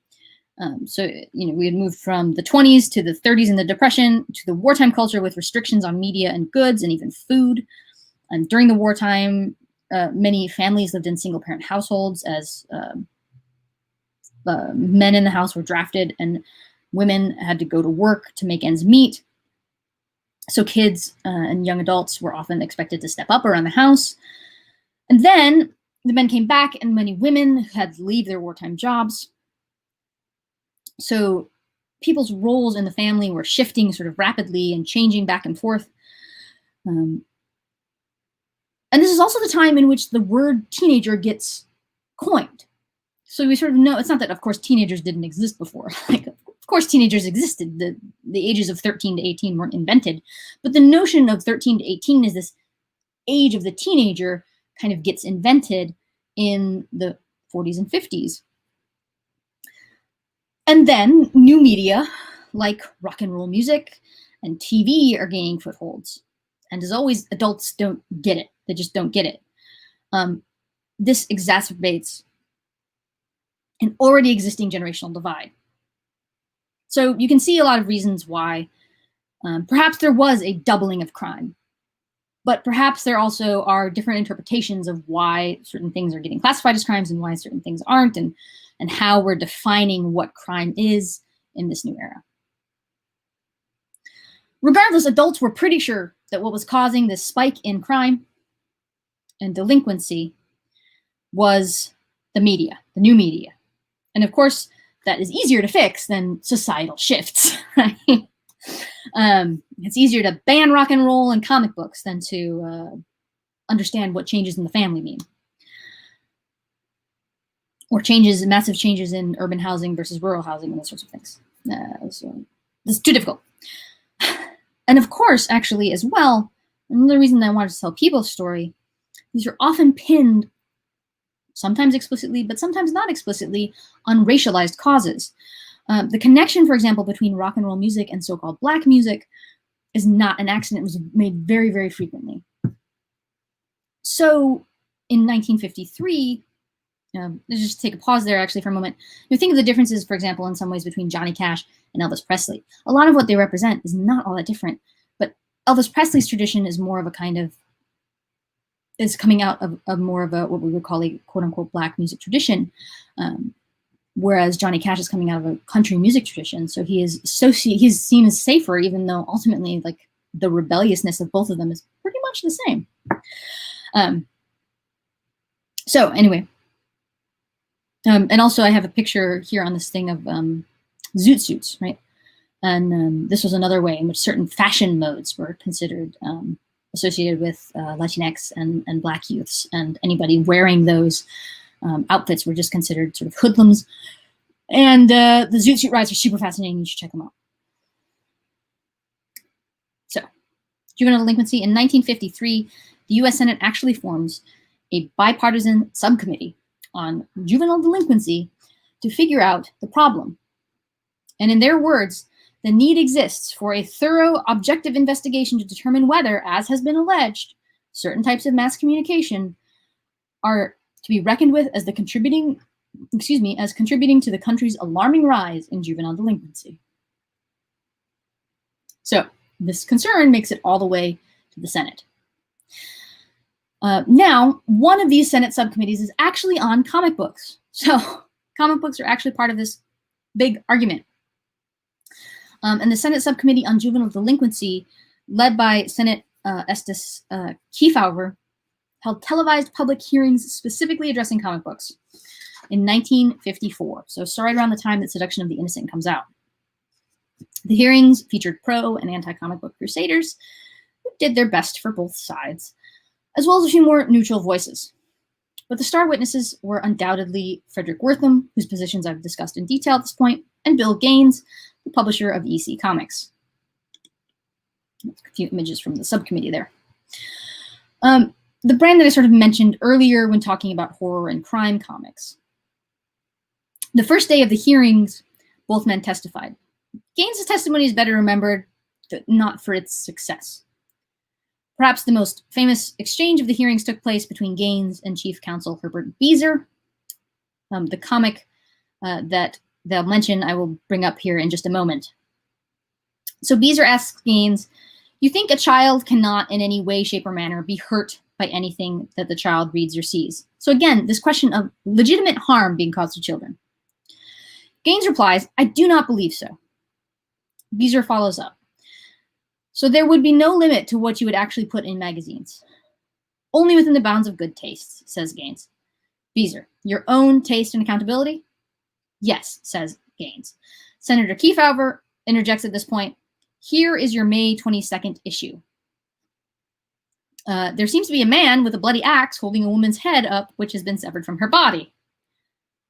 We had moved from the 20s to the 30s and the Depression to the wartime culture with restrictions on media and goods and even food. And during the wartime, many families lived in single-parent households as men in the house were drafted and women had to go to work to make ends meet. So kids and young adults were often expected to step up around the house. And then the men came back and many women had to leave their wartime jobs. So people's roles in the family were shifting sort of rapidly and changing back and forth. And this is also the time in which the word teenager gets coined. So we sort of know, it's not that, of course, teenagers didn't exist before. Of course, teenagers existed. The ages of 13 to 18 weren't invented. But the notion of 13 to 18 is this age of the teenager kind of gets invented in the 40s and 50s. And then new media like rock and roll music and TV are gaining footholds. And as always, adults don't get it. They just don't get it. This exacerbates an already existing generational divide. So you can see a lot of reasons why perhaps there was a doubling of crime, but perhaps there also are different interpretations of why certain things are getting classified as crimes and why certain things aren't, and how we're defining what crime is in this new era. Regardless, adults were pretty sure that what was causing this spike in crime and delinquency was the media, the new media. And of course, that is easier to fix than societal shifts. Right? It's easier to ban rock and roll and comic books than to understand what changes in the family mean. Or massive changes in urban housing versus rural housing and those sorts of things. So it's too difficult. And of course, actually, as well, another reason that I wanted to tell people's story, these are often pinned, sometimes explicitly, but sometimes not explicitly, on racialized causes. The connection, for example, between rock and roll music and so-called black music is not an accident. It was made very, very frequently. So in 1953, let's just take a pause there actually for a moment. You think of the differences, for example, in some ways between Johnny Cash and Elvis Presley. A lot of what they represent is not all that different, but Elvis Presley's tradition is more of a kind of is coming out of more of a what we would call a quote-unquote Black music tradition, whereas Johnny Cash is coming out of a country music tradition. So he's seen as safer, even though ultimately, like, the rebelliousness of both of them is pretty much the same. So anyway, and also I have a picture here on this thing of zoot suits, right? And this was another way in which certain fashion modes were considered associated with Latinx and Black youths, and anybody wearing those outfits were just considered sort of hoodlums. And the zoot suit rides are super fascinating. You should check them out. So, juvenile delinquency. In 1953, the U.S. Senate actually forms a bipartisan subcommittee on juvenile delinquency to figure out the problem. And in their words, the need exists for a thorough, objective investigation to determine whether, as has been alleged, certain types of mass communication are to be reckoned with as contributing to the country's alarming rise in juvenile delinquency. So this concern makes it all the way to the Senate. Now, one of these Senate subcommittees is actually on comic books. So comic books are actually part of this big argument. And the Senate Subcommittee on Juvenile Delinquency, led by Senate Estes Kefauver, held televised public hearings specifically addressing comic books in 1954. So it's right around the time that Seduction of the Innocent comes out. The hearings featured pro and anti-comic book crusaders who did their best for both sides, as well as a few more neutral voices. But the star witnesses were undoubtedly Frederick Wortham, whose positions I've discussed in detail at this point, and Bill Gaines, the publisher of EC Comics. A few images from the subcommittee there. The brand that I sort of mentioned earlier when talking about horror and crime comics. The first day of the hearings, both men testified. Gaines' testimony is better remembered, but not for its success. Perhaps the most famous exchange of the hearings took place between Gaines and Chief Counsel Herbert Beezer. The comic that they'll mention I will bring up here in just a moment. So Beezer asks Gaines, "You think a child cannot in any way, shape, or manner be hurt by anything that the child reads or sees?" So again, this question of legitimate harm being caused to children. Gaines replies, "I do not believe so." Beezer follows up. "So there would be no limit to what you would actually put in magazines. Only within the bounds of good taste," says Gaines. Beezer, "Your own taste and accountability?" "Yes," says Gaines. Senator Kefauver interjects at this point, "Here is your May 22nd issue. There seems to be a man with a bloody axe holding a woman's head up, which has been severed from her body.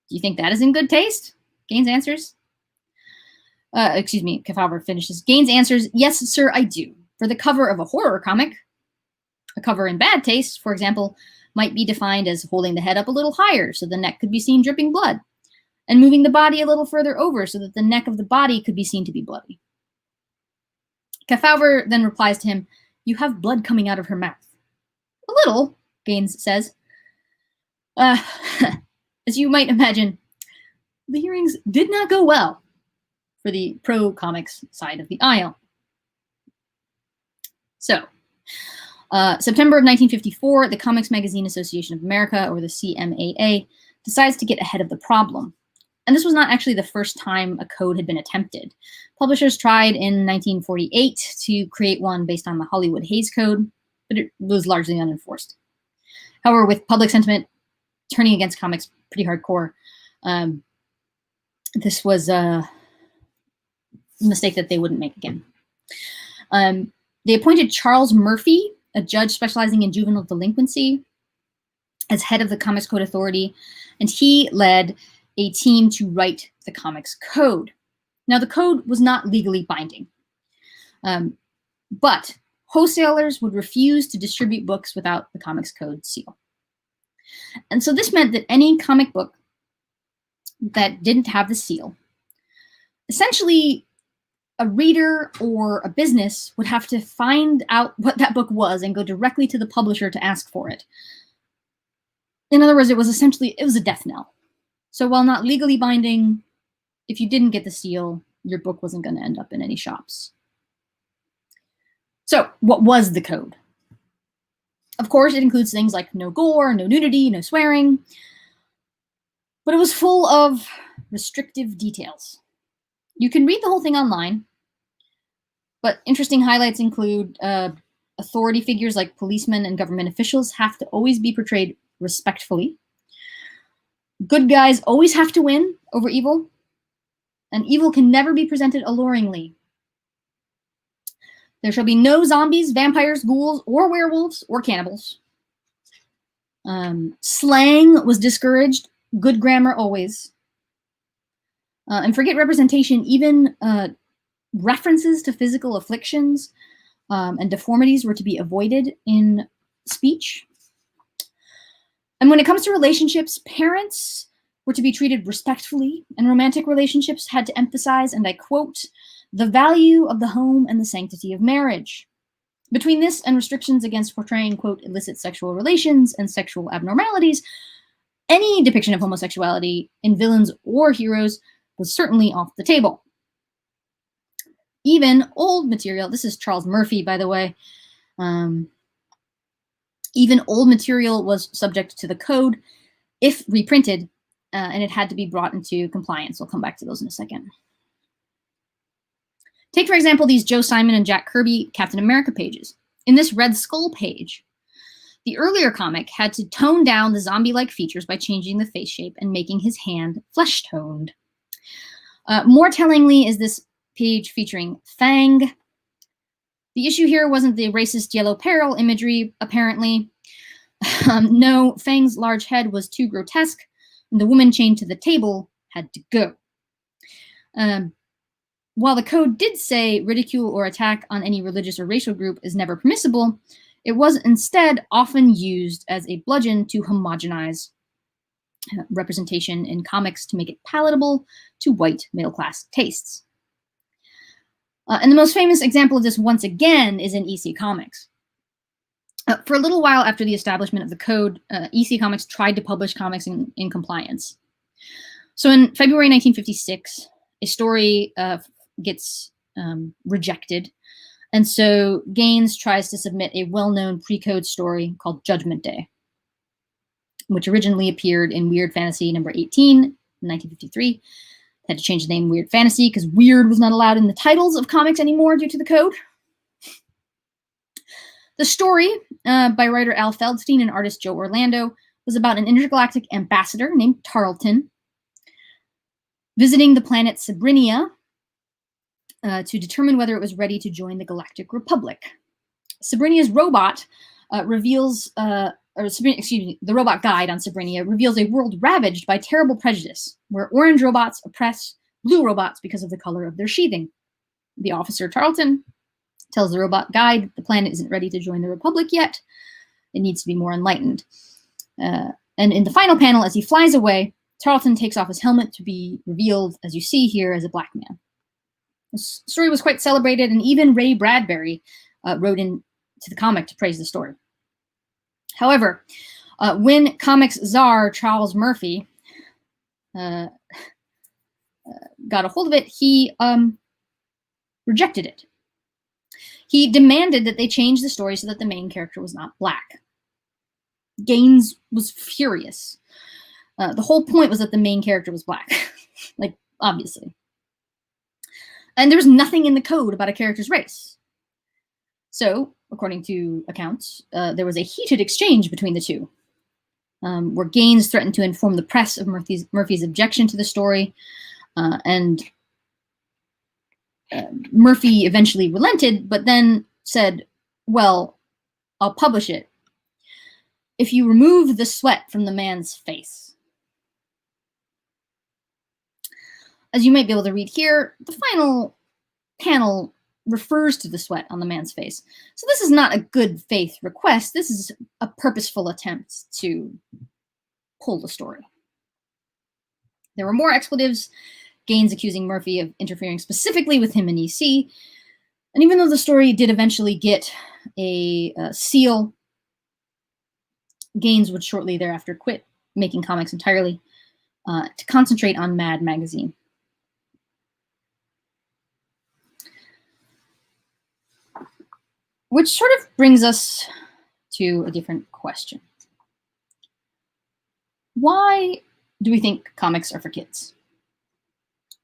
Do you think that is in good taste?" Gaines answers. Kefauver finishes. Gaines answers, "Yes, sir, I do. For the cover of a horror comic, a cover in bad taste, for example, might be defined as holding the head up a little higher so the neck could be seen dripping blood, and moving the body a little further over so that the neck of the body could be seen to be bloody." Kefauver then replies to him, "You have blood coming out of her mouth." "A little," Gaines says. As you might imagine, the hearings did not go well for the pro-comics side of the aisle. So, September of 1954, the Comics Magazine Association of America, or the CMAA, decides to get ahead of the problem. And this was not actually the first time a code had been attempted. Publishers tried in 1948 to create one based on the Hollywood Hays Code, but it was largely unenforced. However, with public sentiment turning against comics pretty hardcore, this was a mistake that they wouldn't make again. They appointed Charles Murphy, a judge specializing in juvenile delinquency, as head of the Comics Code Authority, and he led a team to write the Comics Code. Now, the code was not legally binding, but wholesalers would refuse to distribute books without the Comics Code seal. And so this meant that any comic book that didn't have the seal, essentially a reader or a business would have to find out what that book was and go directly to the publisher to ask for it. In other words, it was a death knell. So while not legally binding, if you didn't get the seal, your book wasn't going to end up in any shops. So what was the code? Of course, it includes things like no gore, no nudity, no swearing, but it was full of restrictive details. You can read the whole thing online, but interesting highlights include authority figures like policemen and government officials have to always be portrayed respectfully. Good guys always have to win over evil, and evil can never be presented alluringly. There shall be no zombies, vampires, ghouls, or werewolves, or cannibals. Slang was discouraged. Good grammar always. And forget representation, even references to physical afflictions and deformities were to be avoided in speech. And when it comes to relationships, parents were to be treated respectfully, and romantic relationships had to emphasize, and I quote, the value of the home and the sanctity of marriage. Between this and restrictions against portraying, quote, illicit sexual relations and sexual abnormalities, any depiction of homosexuality in villains or heroes was certainly off the table. Even old material, this is Charles Murphy, by the way, even old material was subject to the code if reprinted, and it had to be brought into compliance. We'll come back to those in a second. Take, for example, these Joe Simon and Jack Kirby Captain America pages. In this Red Skull page, the earlier comic had to tone down the zombie-like features by changing the face shape and making his hand flesh-toned. More tellingly is this page featuring Fang. The issue here wasn't the racist yellow peril imagery, apparently. No, Fang's large head was too grotesque, and the woman chained to the table had to go. While the code did say ridicule or attack on any religious or racial group is never permissible, it was instead often used as a bludgeon to homogenize representation in comics to make it palatable to white middle-class tastes. And the most famous example of this, once again, is in EC Comics. For a little while after the establishment of the code, EC Comics tried to publish comics in compliance. So in February 1956, a story gets rejected. And so Gaines tries to submit a well-known pre-code story called Judgment Day, which originally appeared in Weird Fantasy number 18 in 1953. Had to change the name Weird Fantasy because weird was not allowed in the titles of comics anymore due to the code. The story, by writer Al Feldstein and artist Joe Orlando, was about an intergalactic ambassador named Tarleton visiting the planet Sabrinia to determine whether it was ready to join the Galactic Republic. Sabrinia's robot the robot guide on Sabrinia reveals a world ravaged by terrible prejudice, where orange robots oppress blue robots because of the color of their sheathing. The officer Tarleton tells the robot guide the planet isn't ready to join the Republic yet. It needs to be more enlightened. And in the final panel, as he flies away, Tarleton takes off his helmet to be revealed, as you see here, as a black man. The story was quite celebrated, and even Ray Bradbury wrote into the comic to praise the story. However, when comics czar Charles Murphy got a hold of it, he rejected it. He demanded that they change the story so that the main character was not black. Gaines was furious. The whole point was that the main character was black, like, obviously. And there was nothing in the code about a character's race. So, according to accounts, there was a heated exchange between the two, where Gaines threatened to inform the press of Murphy's objection to the story, and Murphy eventually relented, but then said, well, I'll publish it if you remove the sweat from the man's face. As you might be able to read here, the final panel refers to the sweat on the man's face. So this is not a good faith request. This is a purposeful attempt to pull the story. There were more expletives, Gaines accusing Murphy of interfering specifically with him in EC. And even though the story did eventually get a seal, Gaines would shortly thereafter quit making comics entirely to concentrate on Mad magazine. Which sort of brings us to a different question. Why do we think comics are for kids?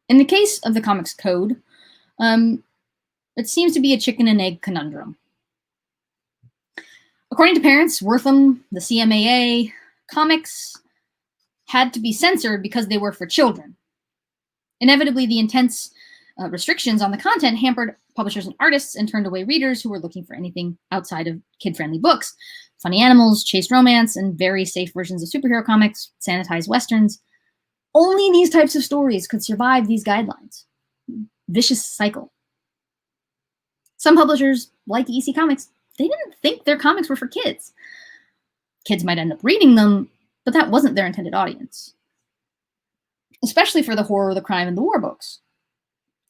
In the case of the Comics Code, it seems to be a chicken and egg conundrum. According to parents, Wortham, the CMAA, comics had to be censored because they were for children. Inevitably, the intense restrictions on the content hampered publishers and artists and turned away readers who were looking for anything outside of kid-friendly books. Funny animals, chaste romance, and very safe versions of superhero comics, sanitized westerns. Only these types of stories could survive these guidelines. Vicious cycle. Some publishers, like EC Comics, they didn't think their comics were for kids. Kids might end up reading them, but that wasn't their intended audience. Especially for the horror, the crime, and the war books.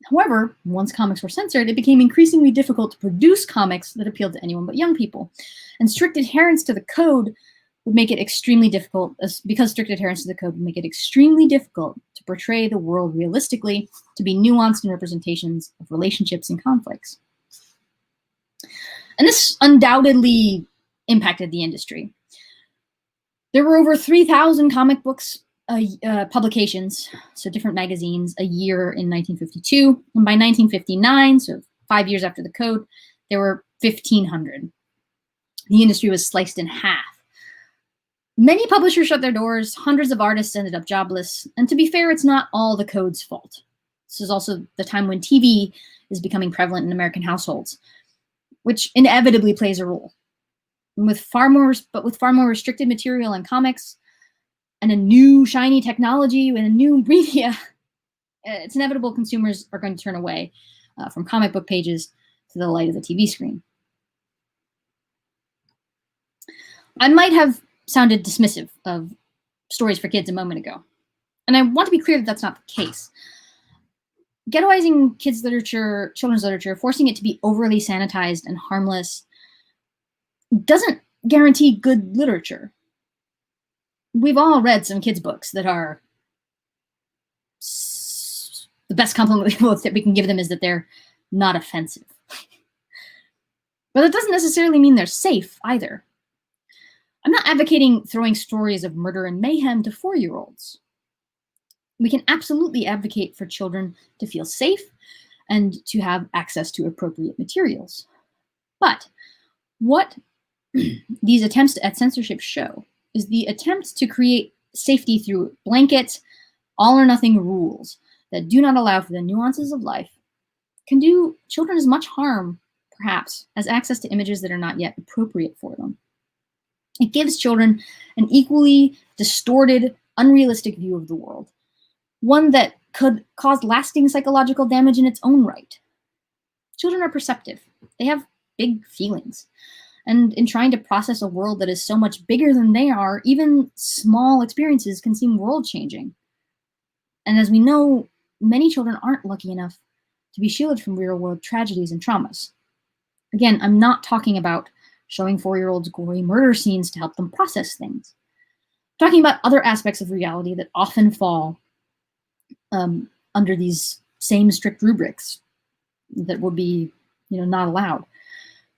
However, once comics were censored, it became increasingly difficult to produce comics that appealed to anyone but young people. And strict adherence to the code would make it extremely difficult, because strict adherence to the code would make it extremely difficult to portray the world realistically, to be nuanced in representations of relationships and conflicts. And this undoubtedly impacted the industry. There were over 3,000 comic books publications, so different magazines, a year in 1952. And by 1959, so 5 years after the code, there were 1,500. The industry was sliced in half. Many publishers shut their doors, hundreds of artists ended up jobless, and to be fair, it's not all the code's fault. This is also the time when TV is becoming prevalent in American households, which inevitably plays a role. And with far more restricted material in comics, and a new shiny technology and a new media, it's inevitable consumers are going to turn away from comic book pages to the light of the TV screen. I might have sounded dismissive of stories for kids a moment ago, and I want to be clear that that's not the case. Ghettoizing kids' literature, children's literature, forcing it to be overly sanitized and harmless doesn't guarantee good literature. We've all read some kids' books that are the best compliment that we can give them is that they're not offensive. But that doesn't necessarily mean they're safe either. I'm not advocating throwing stories of murder and mayhem to 4-year-olds. We can absolutely advocate for children to feel safe and to have access to appropriate materials. But what these attempts at censorship show is the attempt to create safety through blanket, all-or-nothing rules that do not allow for the nuances of life can do children as much harm, perhaps, as access to images that are not yet appropriate for them. It gives children an equally distorted, unrealistic view of the world, one that could cause lasting psychological damage in its own right. Children are perceptive. They have big feelings. And in trying to process a world that is so much bigger than they are, even small experiences can seem world-changing. And as we know, many children aren't lucky enough to be shielded from real-world tragedies and traumas. Again, I'm not talking about showing 4-year-olds gory murder scenes to help them process things. I'm talking about other aspects of reality that often fall under these same strict rubrics that would be, not allowed.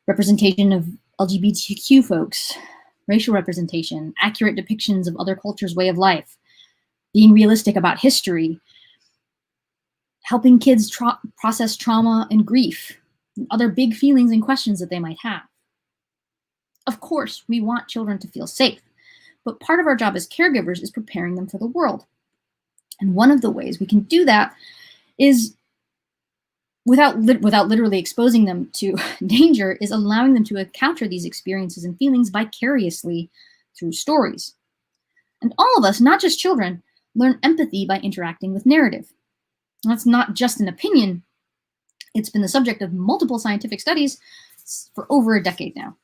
Representation of LGBTQ folks, racial representation, accurate depictions of other cultures' way of life, being realistic about history, helping kids process trauma and grief, and other big feelings and questions that they might have. Of course, we want children to feel safe, but part of our job as caregivers is preparing them for the world. And one of the ways we can do that is without literally exposing them to danger, is allowing them to encounter these experiences and feelings vicariously through stories. And all of us, not just children, learn empathy by interacting with narrative. And that's not just an opinion. It's been the subject of multiple scientific studies for over a decade now.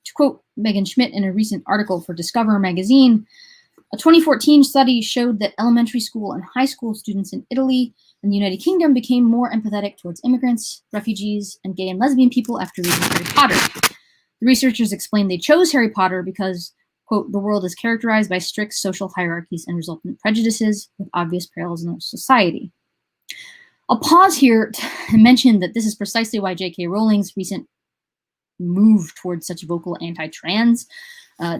To quote Megan Schmidt in a recent article for Discover magazine, a 2014 study showed that elementary school and high school students in Italy and the United Kingdom became more empathetic towards immigrants, refugees, and gay and lesbian people after reading Harry Potter. The researchers explained they chose Harry Potter because, quote, the world is characterized by strict social hierarchies and resultant prejudices with obvious parallels in our society. I'll pause here to mention that this is precisely why J.K. Rowling's recent move towards such vocal anti-trans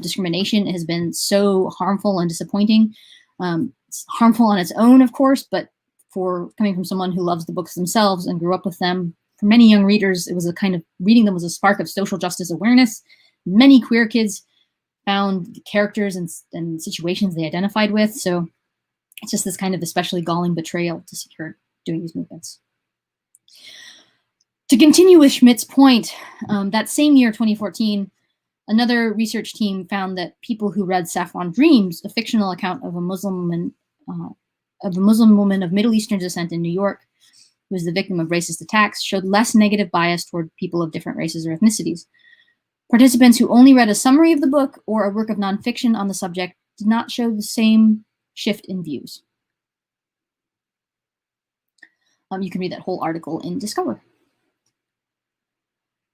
discrimination has been so harmful and disappointing. It's harmful on its own, of course, but for coming from someone who loves the books themselves and grew up with them, for many young readers, it was a kind of reading them was a spark of social justice awareness. Many queer kids found the characters and situations they identified with. So it's just this kind of especially galling betrayal to see her doing these movements. To continue with Schmidt's point, that same year, 2014, another research team found that people who read Saffron Dreams, a fictional account of a Muslim woman of Middle Eastern descent in New York, who was the victim of racist attacks, showed less negative bias toward people of different races or ethnicities. Participants who only read a summary of the book or a work of nonfiction on the subject did not show the same shift in views. You can read that whole article in Discover.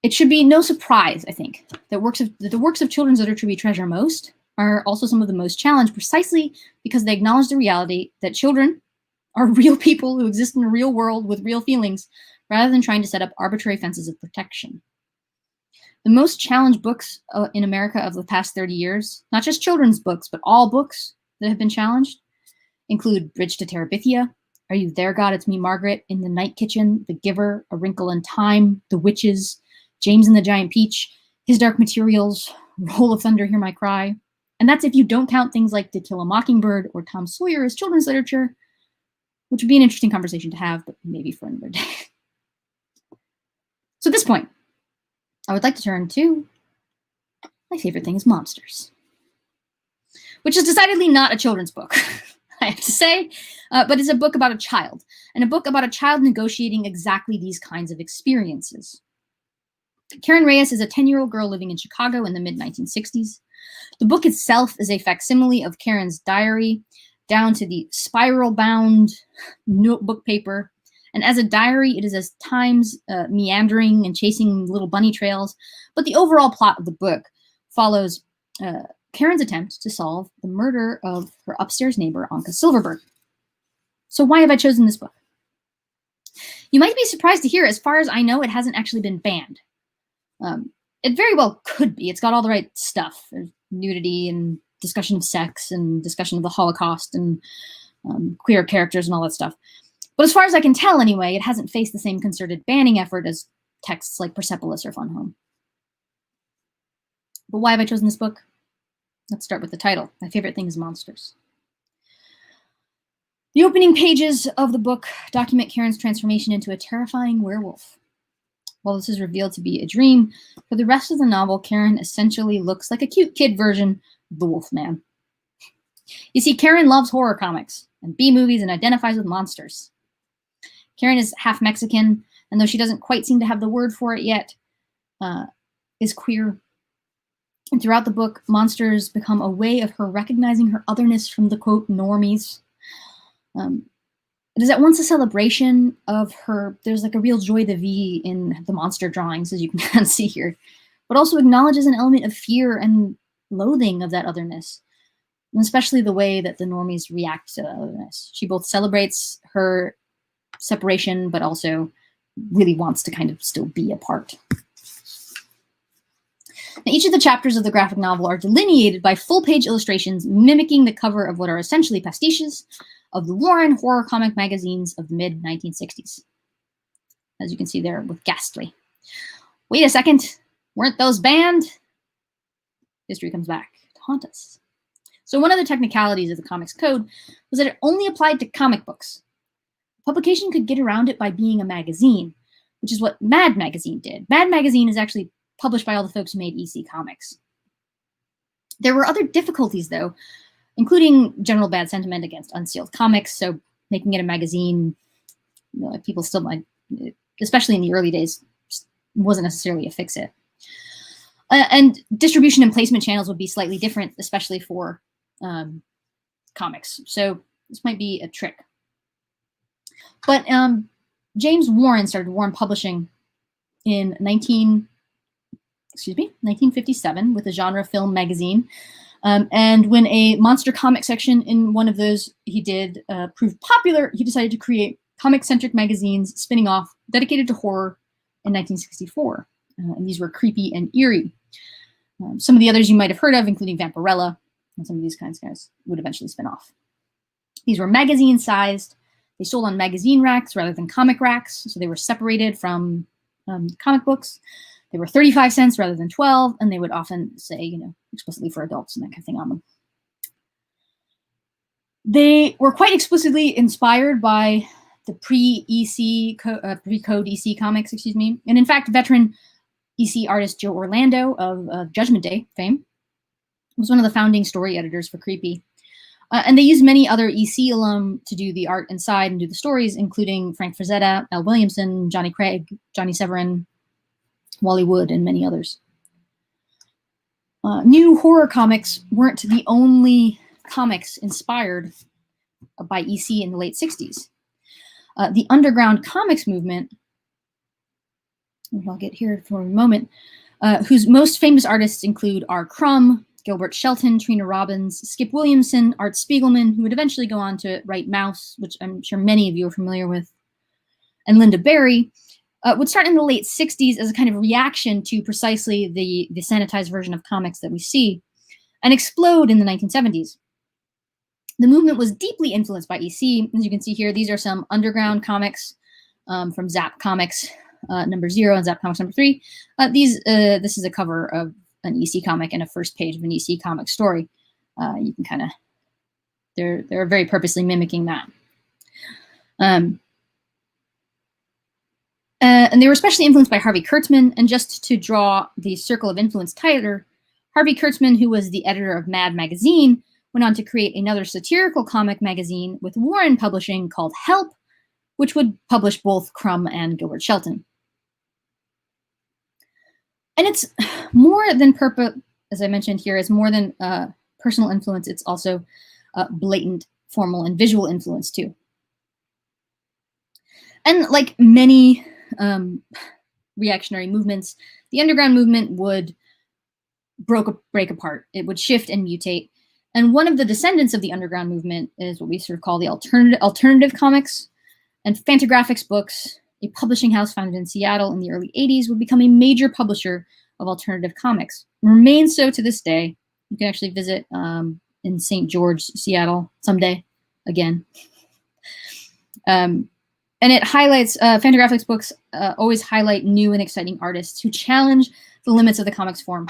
It should be no surprise, I think, that the works of children's literature we treasure most are also some of the most challenged, precisely because they acknowledge the reality that children are real people who exist in a real world with real feelings, rather than trying to set up arbitrary fences of protection. The most challenged books in America of the past 30 years, not just children's books, but all books that have been challenged, include Bridge to Terabithia, Are You There, God? It's Me, Margaret, In the Night Kitchen, The Giver, A Wrinkle in Time, The Witches, James and the Giant Peach, His Dark Materials, Roll of Thunder, Hear My Cry. And that's if you don't count things like To Kill a Mockingbird or Tom Sawyer as children's literature, which would be an interesting conversation to have, but maybe for another day. So at this point, I would like to turn to my favorite thing is monsters, which is decidedly not a children's book, I have to say, but it's a book about a child, and a book about a child negotiating exactly these kinds of experiences. Karen Reyes is a 10-year-old girl living in Chicago in the mid-1960s. The book itself is a facsimile of Karen's diary, down to the spiral-bound notebook paper. And as a diary, it is at times meandering and chasing little bunny trails. But the overall plot of the book follows Karen's attempt to solve the murder of her upstairs neighbor, Anka Silverberg. So why have I chosen this book? You might be surprised to hear, as far as I know, it hasn't actually been banned. It very well could be. It's got all the right stuff. There's nudity and discussion of sex and discussion of the Holocaust and queer characters and all that stuff. But as far as I can tell, anyway, it hasn't faced the same concerted banning effort as texts like Persepolis or Fun Home. But why have I chosen this book? Let's start with the title. My favorite thing is monsters. The opening pages of the book document Karen's transformation into a terrifying werewolf. While this is revealed to be a dream, for the rest of the novel, Karen essentially looks like a cute kid version of the Wolfman. You see, Karen loves horror comics and B-movies and identifies with monsters. Karen is half Mexican, and though she doesn't quite seem to have the word for it yet, is queer. And throughout the book, monsters become a way of her recognizing her otherness from the, quote, normies. It is at once a celebration of her, there's like a real joie de vivre in the monster drawings, as you can see here, but also acknowledges an element of fear and loathing of that otherness, and especially the way that the normies react to that otherness. She both celebrates her separation, but also really wants to kind of still be a part. Now, each of the chapters of the graphic novel are delineated by full-page illustrations mimicking the cover of what are essentially pastiches of the Warren horror comic magazines of the mid-1960s. As you can see there with Ghastly. Wait a second, weren't those banned? History comes back to haunt us. So one of the technicalities of the Comics Code was that it only applied to comic books. Publication could get around it by being a magazine, which is what Mad Magazine did. Mad Magazine is actually published by all the folks who made EC Comics. There were other difficulties, though, including general bad sentiment against unsealed comics, so making it a magazine, you know, people still might, especially in the early days, wasn't necessarily a fix-it. And distribution and placement channels would be slightly different, especially for comics. So this might be a trick. But James Warren started Warren Publishing in 1957 with a genre film magazine. And when a monster comic section in one of those he did proved popular, he decided to create comic-centric magazines spinning off dedicated to horror in 1964. and these were creepy and eerie. Some of the others you might have heard of, including Vampirella, and some of these kinds of guys would eventually spin off. These were magazine-sized. They sold on magazine racks rather than comic racks, so they were separated from comic books. They were 35 cents rather than 12, and they would often say, explicitly for adults and that kind of thing on them. They were quite explicitly inspired by the pre-code EC comics, and in fact, veteran EC artist Joe Orlando of Judgment Day fame was one of the founding story editors for Creepy. And they used many other EC alum to do the art inside and do the stories, including Frank Frazetta, Al Williamson, Johnny Craig, Johnny Severin, Wally Wood, and many others. New horror comics weren't the only comics inspired by EC in the late 60s. The underground comics movement, which I'll get here for a moment, whose most famous artists include R. Crumb, Gilbert Shelton, Trina Robbins, Skip Williamson, Art Spiegelman, who would eventually go on to write Mouse, which I'm sure many of you are familiar with, and Linda Barry, would start in the late 60s as a kind of reaction to precisely the sanitized version of comics that we see, and explode in the 1970s. The movement was deeply influenced by EC. As you can see here, these are some underground comics from Zap Comics number 0 and Zap Comics number 3. This is a cover of an EC comic and a first page of an EC comic story. You can kind of, they're very purposely mimicking that. And they were especially influenced by Harvey Kurtzman. And just to draw the circle of influence tighter, Harvey Kurtzman, who was the editor of Mad Magazine, went on to create another satirical comic magazine with Warren Publishing called Help, which would publish both Crumb and Gilbert Shelton. And it's more than as I mentioned here, it's more than personal influence. It's also blatant formal and visual influence too. And like many reactionary movements, the underground movement would break apart. It would shift and mutate. And one of the descendants of the underground movement is what we sort of call the alternative comics. And Fantagraphics Books, a publishing house founded in Seattle in the early 80s, would become a major publisher of alternative comics. It remains so to this day. You can actually visit in St. George, Seattle someday again. And it highlights, Fantagraphics Books always highlight new and exciting artists who challenge the limits of the comics form.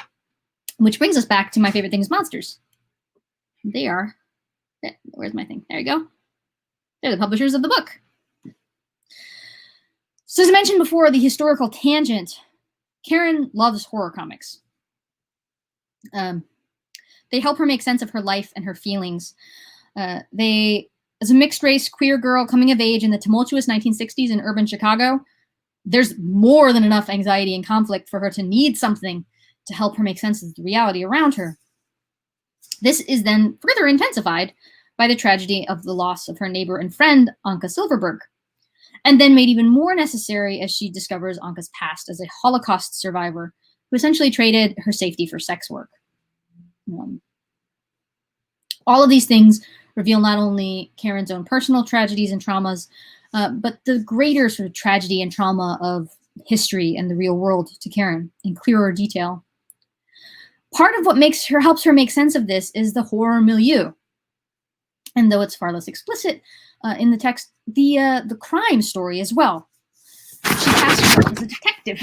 Which brings us back to my favorite thing is monsters. They are, where's my thing? There you go. They're the publishers of the book. So as I mentioned before, the historical tangent, Karen loves horror comics. They help her make sense of her life and her feelings. As a mixed-race queer girl coming of age in the tumultuous 1960s in urban Chicago, there's more than enough anxiety and conflict for her to need something to help her make sense of the reality around her. This is then further intensified by the tragedy of the loss of her neighbor and friend, Anka Silverberg, and then made even more necessary as she discovers Anka's past as a Holocaust survivor who essentially traded her safety for sex work. All of these things reveal not only Karen's own personal tragedies and traumas, but the greater sort of tragedy and trauma of history and the real world to Karen in clearer detail. Part of what helps her make sense of this is the horror milieu. And though it's far less explicit in the text, the crime story as well. She has to work as a detective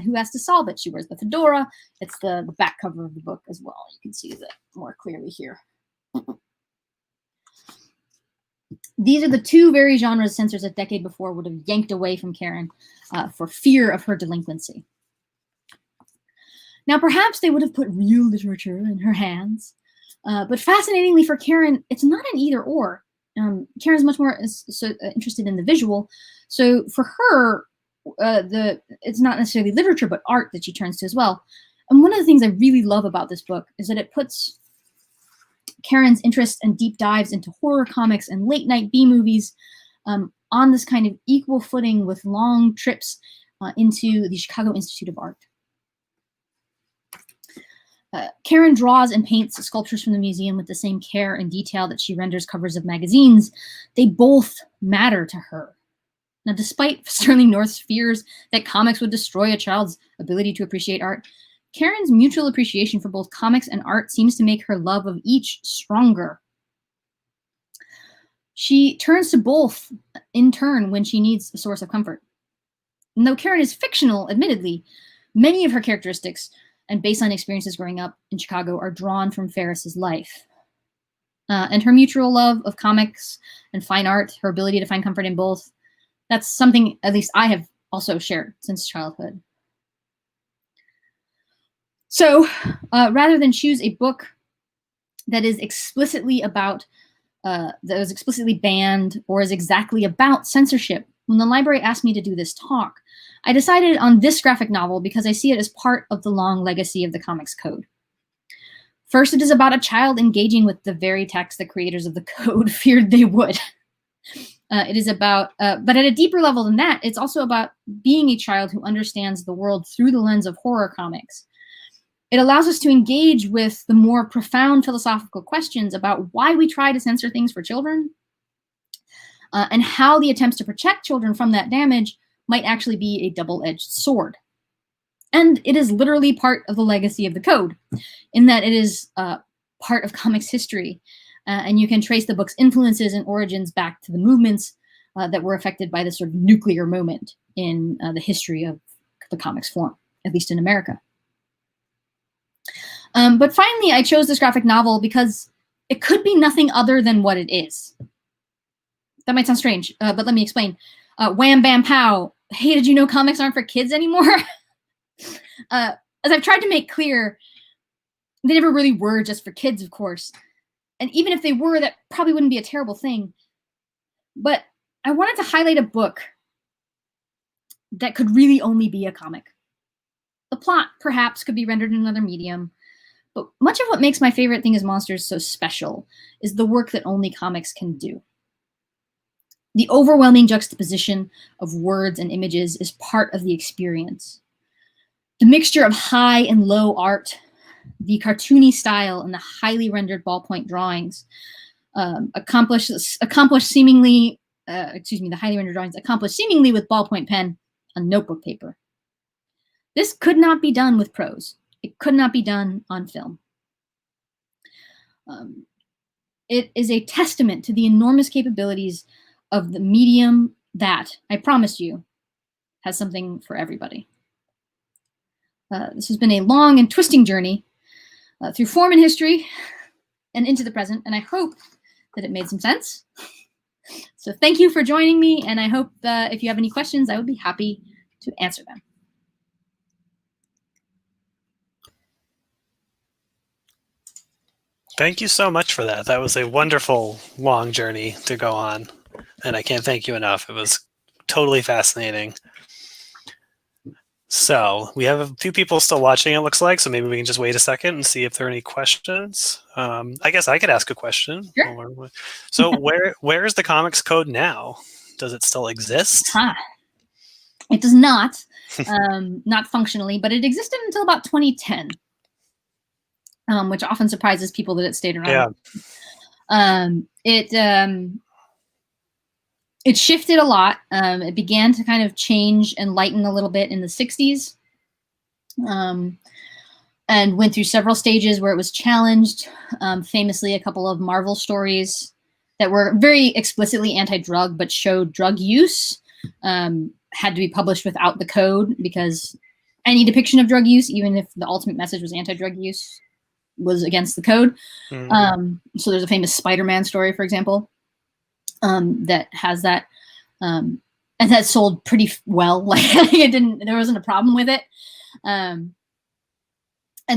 who has to solve it. She wears the fedora. It's the back cover of the book as well. You can see that more clearly here. These are the two very genres censors a decade before would have yanked away from Karen for fear of her delinquency. Now, perhaps they would have put real literature in her hands, but fascinatingly for Karen, it's not an either or. Karen's much more interested in the visual, so for her, it's not necessarily literature, but art that she turns to as well. And one of the things I really love about this book is that it puts Karen's interest and deep dives into horror comics and late night B-movies on this kind of equal footing with long trips into the Chicago Institute of Art. Karen draws and paints sculptures from the museum with the same care and detail that she renders covers of magazines. They both matter to her. Now, despite Sterling North's fears that comics would destroy a child's ability to appreciate art, Karen's mutual appreciation for both comics and art seems to make her love of each stronger. She turns to both in turn when she needs a source of comfort. And though Karen is fictional, admittedly, many of her characteristics and baseline experiences growing up in Chicago are drawn from Ferris's life. And her mutual love of comics and fine art, her ability to find comfort in both, that's something at least I have also shared since childhood. So rather than choose a book that is explicitly about, that was explicitly banned or is exactly about censorship, when the library asked me to do this talk, I decided on this graphic novel because I see it as part of the long legacy of the Comics Code. First, it is about a child engaging with the very text the creators of the code feared they would. It is about, but at a deeper level than that, it's also about being a child who understands the world through the lens of horror comics. It allows us to engage with the more profound philosophical questions about why we try to censor things for children, and how the attempts to protect children from that damage might actually be a double-edged sword. And it is literally part of the legacy of the code, in that it is part of comics history. And you can trace the book's influences and origins back to the movements that were affected by this sort of nuclear moment in the history of the comics form, at least in America. But finally, I chose this graphic novel because it could be nothing other than what it is. That might sound strange, but let me explain. Wham, bam, pow. Hey, did you know comics aren't for kids anymore? As I've tried to make clear, they never really were just for kids, of course. And even if they were, that probably wouldn't be a terrible thing. But I wanted to highlight a book that could really only be a comic. The plot, perhaps, could be rendered in another medium. But much of what makes My Favorite Thing Is Monsters so special is the work that only comics can do. The overwhelming juxtaposition of words and images is part of the experience. The mixture of high and low art, the cartoony style, and the highly rendered ballpoint drawings accomplished seemingly with ballpoint pen on notebook paper. This could not be done with prose. It could not be done on film. It is a testament to the enormous capabilities of the medium that, I promise you, has something for everybody. This has been a long and twisting journey through form and history and into the present, and I hope that it made some sense. So thank you for joining me, and I hope that if you have any questions, I would be happy to answer them. Thank you so much for that. That was a wonderful long journey to go on, and I can't thank you enough. It was totally fascinating. So we have a few people still watching, it looks like, so maybe we can just wait a second and see if there are any questions. I guess I could ask a question. Sure. So where is the Comics Code now? Does it still exist? It does not, not functionally, but it existed until about 2010, which often surprises people that it stayed around. Yeah. It shifted a lot. It began to kind of change and lighten a little bit in the 60s, and went through several stages where it was challenged. Famously, a couple of Marvel stories that were very explicitly anti-drug but showed drug use had to be published without the code, because any depiction of drug use, even if the ultimate message was anti-drug use, was against the code. So there's a famous Spider-Man story, for example, that has that, and that sold pretty well. Like there wasn't a problem with it. And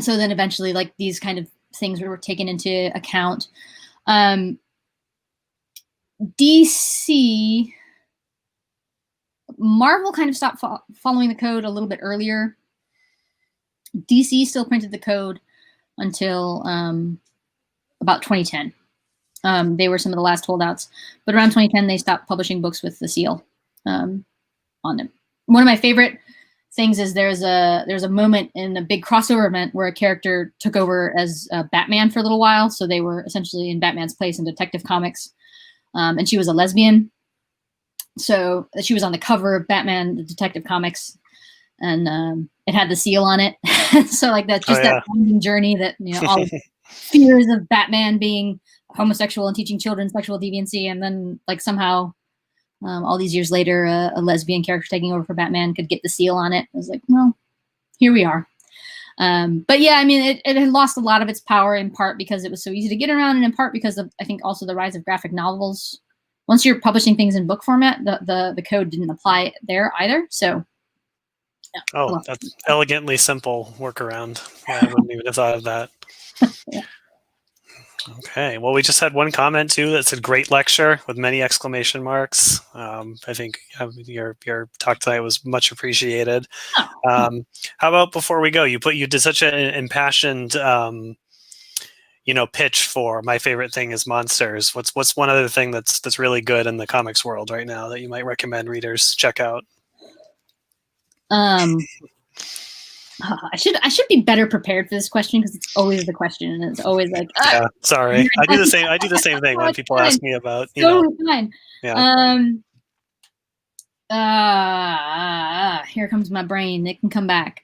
so then eventually, like, these kind of things were taken into account. DC, Marvel kind of stopped following the code a little bit earlier. DC still printed the code until about 2010. They were some of the last holdouts, but around 2010 they stopped publishing books with the seal on them. One of my favorite things is there's a moment in a big crossover event where a character took over as Batman for a little while, so they were essentially in Batman's place in Detective Comics, and she was a lesbian. So she was on the cover of Batman, the Detective Comics, and it had the seal on it. So like that's just that winding journey that, all the fears of Batman being homosexual and teaching children sexual deviancy, and then like somehow all these years later, a lesbian character taking over for Batman could get the seal on it. I was like, well, here we are. But yeah, I mean, it had lost a lot of its power in part because it was so easy to get around, and in part because of, I think, also the rise of graphic novels. Once you're publishing things in book format, the code didn't apply there either. So. Yeah, oh, that's elegantly simple workaround. Yeah, I wouldn't even have thought of that. Yeah. Okay, well, we just had one comment too that said "great lecture" with many exclamation marks. I think your talk tonight was much appreciated. Oh. How about before we go, you did such an impassioned pitch for My Favorite Thing is Monsters. What's one other thing that's really good in the comics world right now that you might recommend readers check out? I should be better prepared for this question because it's always the question, and it's always like, yeah, sorry. I do the same thing when people ask me about, fine. Yeah. Here comes my brain. It can come back.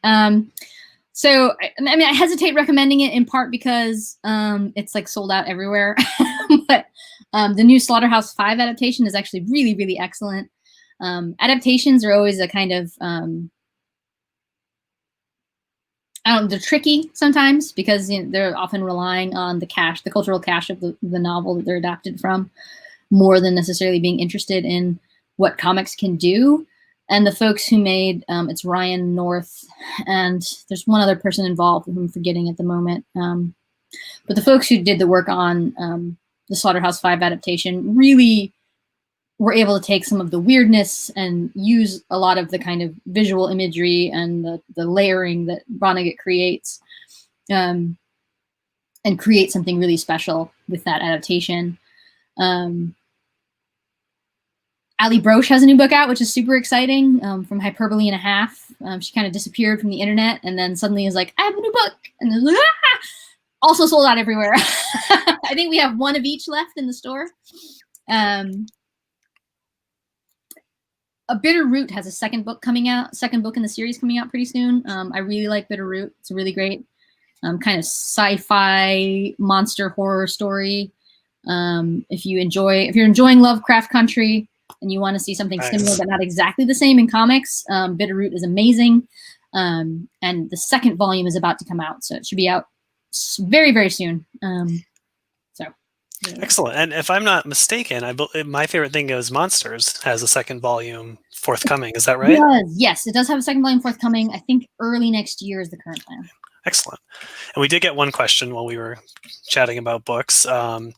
So I mean, I hesitate recommending it in part because it's like sold out everywhere. But the new Slaughterhouse-5 adaptation is actually really, really excellent. Adaptations are always a kind of they're tricky sometimes because they're often relying on the cultural cache of the novel that they're adapted from, more than necessarily being interested in what comics can do. And the folks who made it's Ryan North, and there's one other person involved who I'm forgetting at the moment. But the folks who did the work on the Slaughterhouse-5 adaptation really were able to take some of the weirdness and use a lot of the kind of visual imagery and the layering that Vonnegut creates, and create something really special with that adaptation. Ali Broche has a new book out, which is super exciting, from Hyperbole and a Half. She kind of disappeared from the internet and then suddenly is like, I have a new book. And then like, also sold out everywhere. I think we have one of each left in the store. A Bitter Root has a second book in the series coming out pretty soon. I really like Bitter Root. It's a really great kind of sci-fi monster horror story. If you're enjoying Lovecraft Country and you want to see something similar but not exactly the same in comics, Bitter Root is amazing. And the second volume is about to come out, so it should be out very, very soon. Excellent. And if I'm not mistaken, My Favorite Thing is Monsters has a second volume forthcoming. Is that right? Yes, it does have a second volume forthcoming. I think early next year is the current plan. Excellent. And we did get one question while we were chatting about books. I'll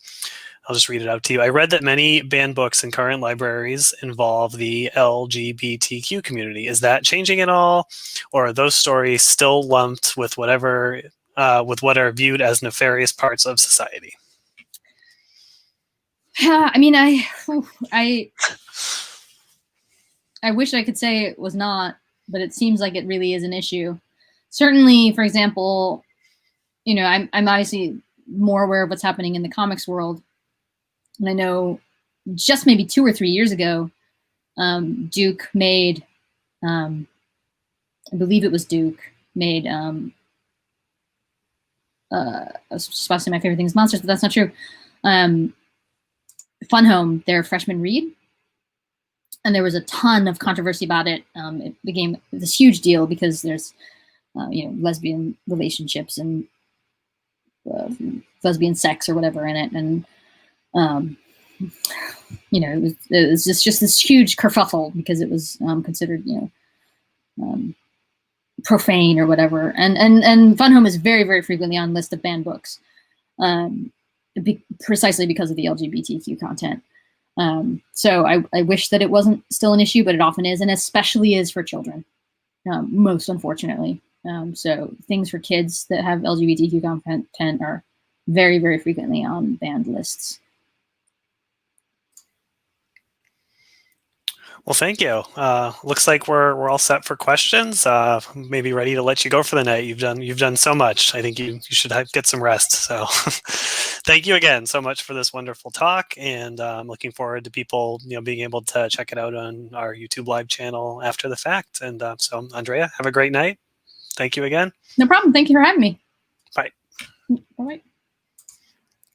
just read it out to you. I read that many banned books in current libraries involve the LGBTQ community. Is that changing at all? Or are those stories still lumped with what are viewed as nefarious parts of society? Yeah, I mean, I wish I could say it was not, but it seems like it really is an issue. Certainly, for example, I'm obviously more aware of what's happening in the comics world. And I know just maybe 2 or 3 years ago, Duke made, I believe it was Duke, made, I was just about to say My Favorite Thing is Monsters, but that's not true. Fun Home, their freshman read. And there was a ton of controversy about it. It became this huge deal because there's, lesbian relationships and lesbian sex or whatever in it. And, it was just this huge kerfuffle because it was considered, profane or whatever. And Fun Home is very, very frequently on list of banned books. Precisely because of the LGBTQ content. So I wish that it wasn't still an issue, but it often is, and especially is for children, most unfortunately. So things for kids that have LGBTQ content are very, very frequently on banned lists. Well, thank you. Looks like we're all set for questions. Maybe ready to let you go for the night. You've done so much. I think you should get some rest. So, thank you again so much for this wonderful talk, and I'm looking forward to people being able to check it out on our YouTube live channel after the fact. And so, Andrea, have a great night. Thank you again. No problem. Thank you for having me. Bye. All right.